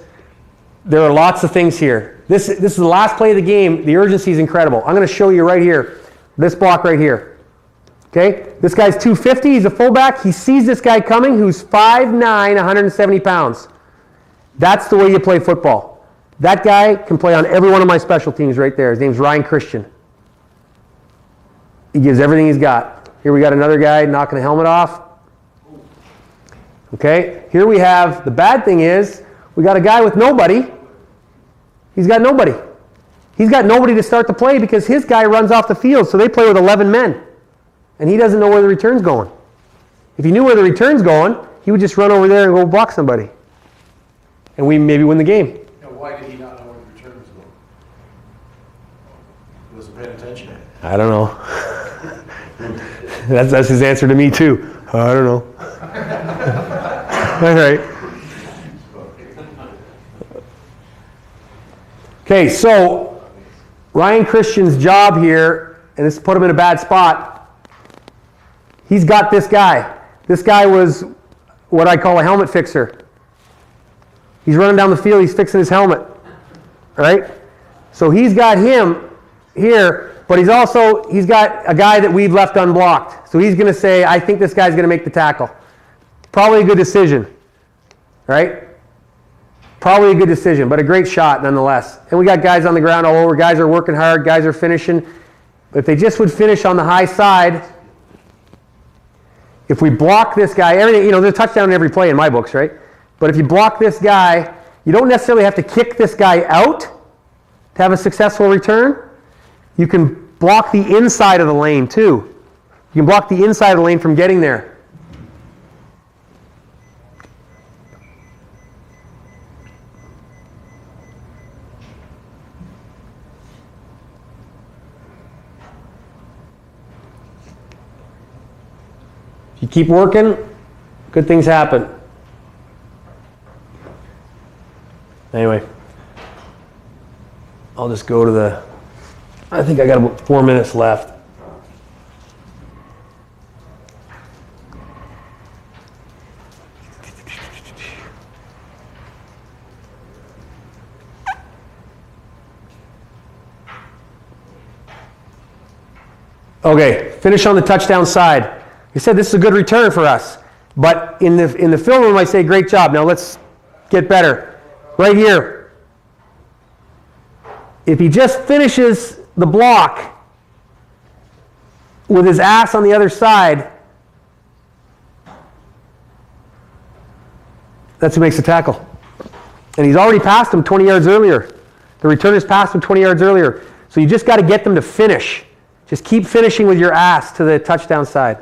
There are lots of things here. This is the last play of the game. The urgency is incredible. I'm going to show you right here. This block right here. Okay? This guy's 250. He's a fullback. He sees this guy coming who's 5'9", 170 pounds. That's the way you play football. That guy can play on every one of my special teams right there. His name's Ryan Christian. He gives everything he's got. Here we got another guy knocking the helmet off. Okay, here we have, the bad thing is, we got a guy with nobody. He's got nobody. He's got nobody to start the play because his guy runs off the field, so they play with 11 men. And he doesn't know where the return's going. If he knew where the return's going, he would just run over there and go block somebody. And we maybe win the game. Now, why did he not know where the return was going? He wasn't paying attention. I don't know. That's his answer to me too. I don't know. All right. Okay, so Ryan Christian's job here, and this put him in a bad spot. He's got this guy. This guy was what I call a helmet fixer. He's running down the field. He's fixing his helmet. Right? So he's got him here, but he's got a guy that we've left unblocked. So he's going to say, I think this guy's going to make the tackle. Probably a good decision. Right? Probably a good decision, but a great shot nonetheless. And we got guys on the ground all over. Guys are working hard. Guys are finishing. But if they just would finish on the high side, if we block this guy, everything, there's a touchdown in every play in my books, right? But if you block this guy, you don't necessarily have to kick this guy out to have a successful return. You can block the inside of the lane too. You can block the inside of the lane from getting there. If you keep working, good things happen. Anyway, I'll just go to I think I got about 4 minutes left. Okay, finish on the touchdown side. He said this is a good return for us. But in the film room I say great job. Now let's get better. Right here. If he just finishes the block with his ass on the other side, that's who makes the tackle. And he's already passed him 20 yards earlier. The returner's passed him 20 yards earlier. So you just got to get them to finish. Just keep finishing with your ass to the touchdown side.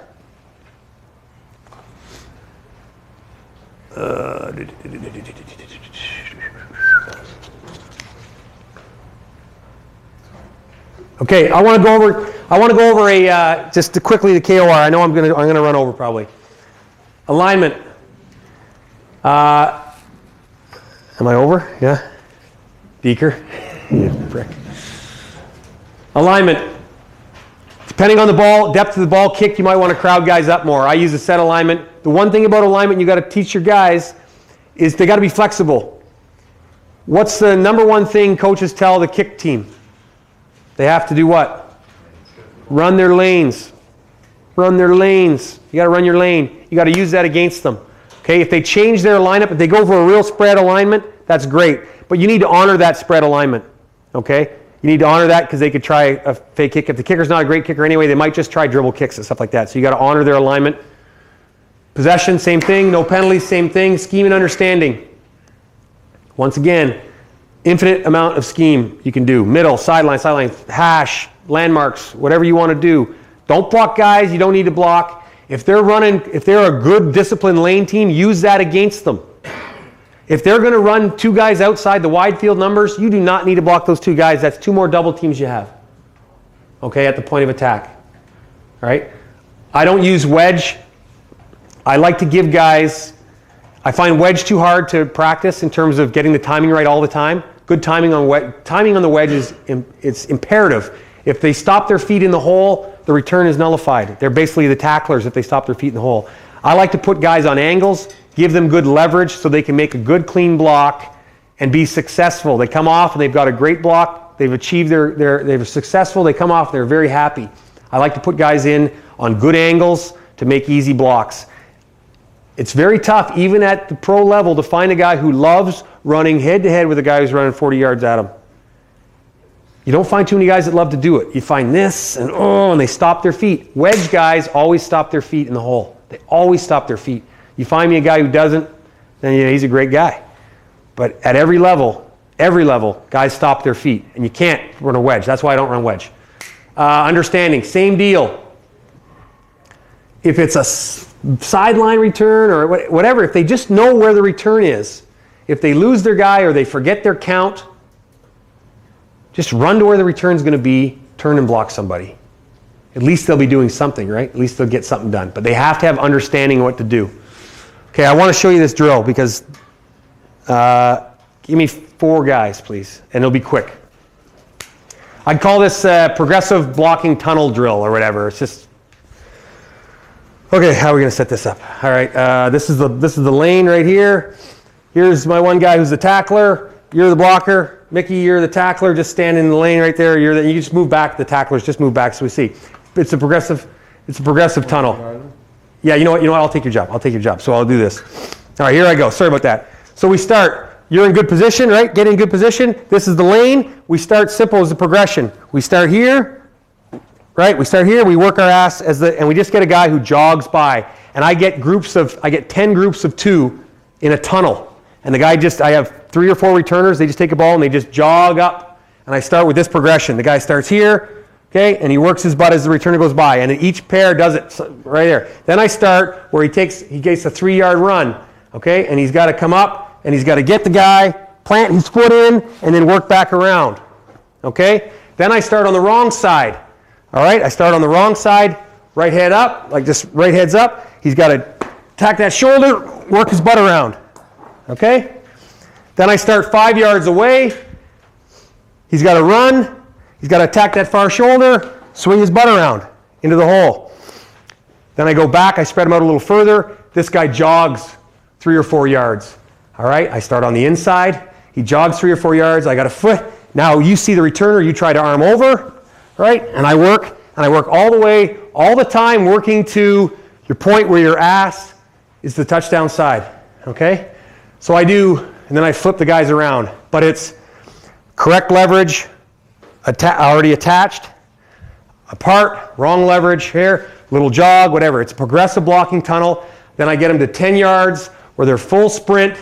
Okay, I want to go over a just quickly the KOR. I know I'm gonna run over probably. Alignment. Am I over? Yeah. Beaker. Yeah, prick. Alignment. Depending on the ball, depth of the ball kick, you might want to crowd guys up more. I use a set alignment. The one thing about alignment you got to teach your guys is they got to be flexible. What's the number one thing coaches tell the kick team? They have to do what? Run their lanes. Run their lanes. You got to run your lane. You got to use that against them. Okay, if they change their lineup, if they go for a real spread alignment, that's great. But you need to honor that spread alignment. Okay? You need to honor that because they could try a fake kick. If the kicker's not a great kicker anyway, they might just try dribble kicks and stuff like that. So you got to honor their alignment. Possession, same thing. No penalties, same thing. Scheme and understanding. Once again, infinite amount of scheme you can do. Middle, sideline, hash, landmarks, whatever you want to do. Don't block guys you don't need to block. If they're a good disciplined lane team, use that against them. If they're going to run two guys outside the wide field numbers, you do not need to block those two guys. That's two more double teams you have. Okay, at the point of attack. All right? I don't use wedge. I like to give guys, I find wedge too hard to practice in terms of getting the timing right all the time. Good timing on the wedge is it's imperative. If they stop their feet in the hole, the return is nullified. They're basically the tacklers if they stop their feet in the hole. I like to put guys on angles, give them good leverage so they can make a good clean block and be successful. They come off and they've got a great block. They've achieved they're successful. They come off, they're very happy. I like to put guys in on good angles to make easy blocks. It's very tough, even at the pro level, to find a guy who loves running head-to-head with a guy who's running 40 yards at him. You don't find too many guys that love to do it. You find this, and they stop their feet. Wedge guys always stop their feet in the hole. They always stop their feet. You find me a guy who doesn't, then he's a great guy. But at every level, guys stop their feet. And you can't run a wedge. That's why I don't run wedge. Understanding, same deal. If it's a sideline return or whatever, if they just know where the return is, if they lose their guy or they forget their count, just run to where the return's going to be, turn and block somebody. At least they'll be doing something, right? At least they'll get something done. But they have to have understanding of what to do. Okay, I want to show you this drill because give me 4 guys, please, and it'll be quick. I'd call this progressive blocking tunnel drill or whatever. It's just okay, how are we going to set this up? All right, this is the lane right here. Here's my one guy who's the tackler. You're the blocker. Mickey, you're the tackler. Just stand in the lane right there. You just move back. The tacklers just move back so we see. It's a progressive tunnel. Yeah, you know what? I'll take your job. So I'll do this. All right, here I go. Sorry about that. So we start. You're in good position, right? Get in good position. This is the lane. We start simple as a progression. We start here. Right, we start here, we work our ass and we just get a guy who jogs by. And I get 10 groups of 2 in a tunnel. And I have 3 or 4 returners, they just take a ball and they just jog up. And I start with this progression. The guy starts here, okay, and he works his butt as the returner goes by. And each pair does it right there. Then I start where he gets a 3-yard run, okay, and he's got to come up and he's got to get the guy, plant his foot in, and then work back around, okay? Then I start on the wrong side. All right, I start on the wrong side, right head up, like this, right head's up. He's got to attack that shoulder, work his butt around. Okay? Then I start 5 yards away. He's got to run. He's got to attack that far shoulder, swing his butt around into the hole. Then I go back, I spread him out a little further. This guy jogs 3 or 4 yards. All right, I start on the inside. He jogs 3 or 4 yards. I got a foot. Now you see the returner, you try to arm over. Right? And I work all the way, all the time working to your point where your ass is the touchdown side. Okay? So I do, and then I flip the guys around. But it's correct leverage, already attached, apart, wrong leverage here, little jog, whatever. It's a progressive blocking tunnel. Then I get them to 10 yards where they're full sprint.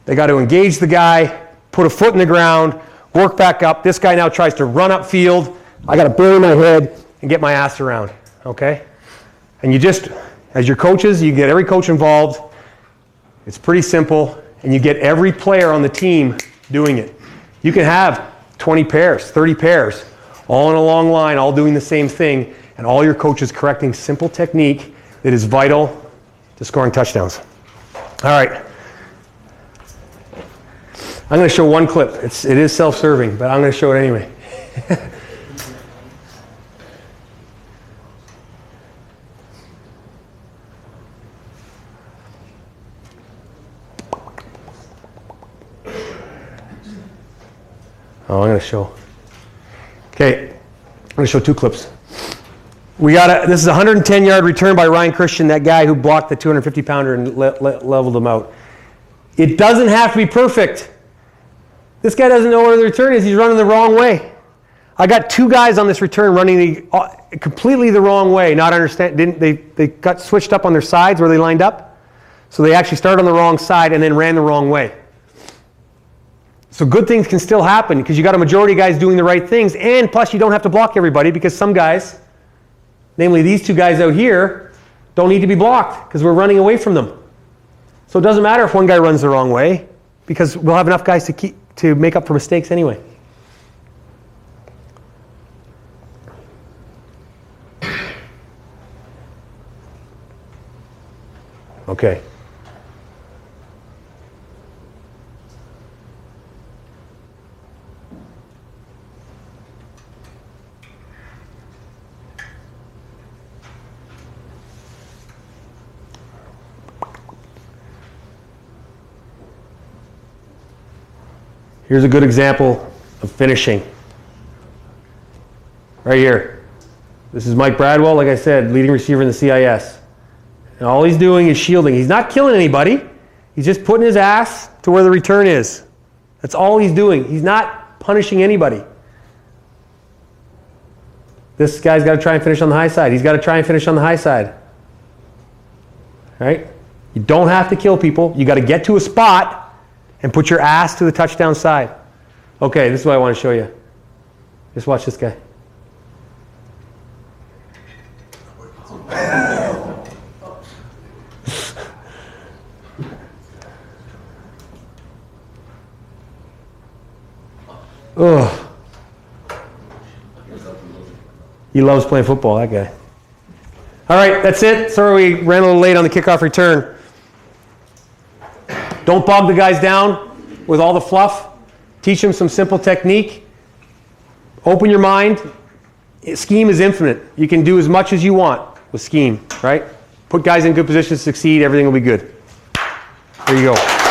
They got to engage the guy, put a foot in the ground, work back up. This guy now tries to run upfield. I got to bury my head and get my ass around, okay? And you just, as your coaches, you get every coach involved. It's pretty simple, and you get every player on the team doing it. You can have 20 pairs, 30 pairs, all in a long line, all doing the same thing, and all your coaches correcting simple technique that is vital to scoring touchdowns. All right. I'm going to show one clip. It is self-serving, but I'm going to show it anyway. I'm going to show. Okay, I'm going to show 2 clips. This is a 110-yard return by Ryan Christian, that guy who blocked the 250-pounder and leveled him out. It doesn't have to be perfect. This guy doesn't know where the return is. He's running the wrong way. I got 2 guys on this return running completely the wrong way. Not understand. They got switched up on their sides where they lined up. So they actually started on the wrong side and then ran the wrong way. So good things can still happen because you got a majority of guys doing the right things, and plus you don't have to block everybody because some guys, namely these 2 guys out here, don't need to be blocked because we're running away from them. So it doesn't matter if one guy runs the wrong way because we'll have enough guys to make up for mistakes anyway. Okay. Here's a good example of finishing. Right here. This is Mike Bradwell, like I said, leading receiver in the CIS. And all he's doing is shielding. He's not killing anybody. He's just putting his ass to where the return is. That's all he's doing. He's not punishing anybody. This guy's got to try and finish on the high side. He's got to try and finish on the high side. Right? You don't have to kill people. You got to get to a spot and put your ass to the touchdown side. Okay, this is what I want to show you. Just watch this guy. Ugh. He loves playing football, that guy. All right, that's it. Sorry we ran a little late on the kickoff return. Don't bog the guys down with all the fluff. Teach them some simple technique. Open your mind. Scheme is infinite. You can do as much as you want with scheme, right? Put guys in good positions to succeed. Everything will be good. There you go.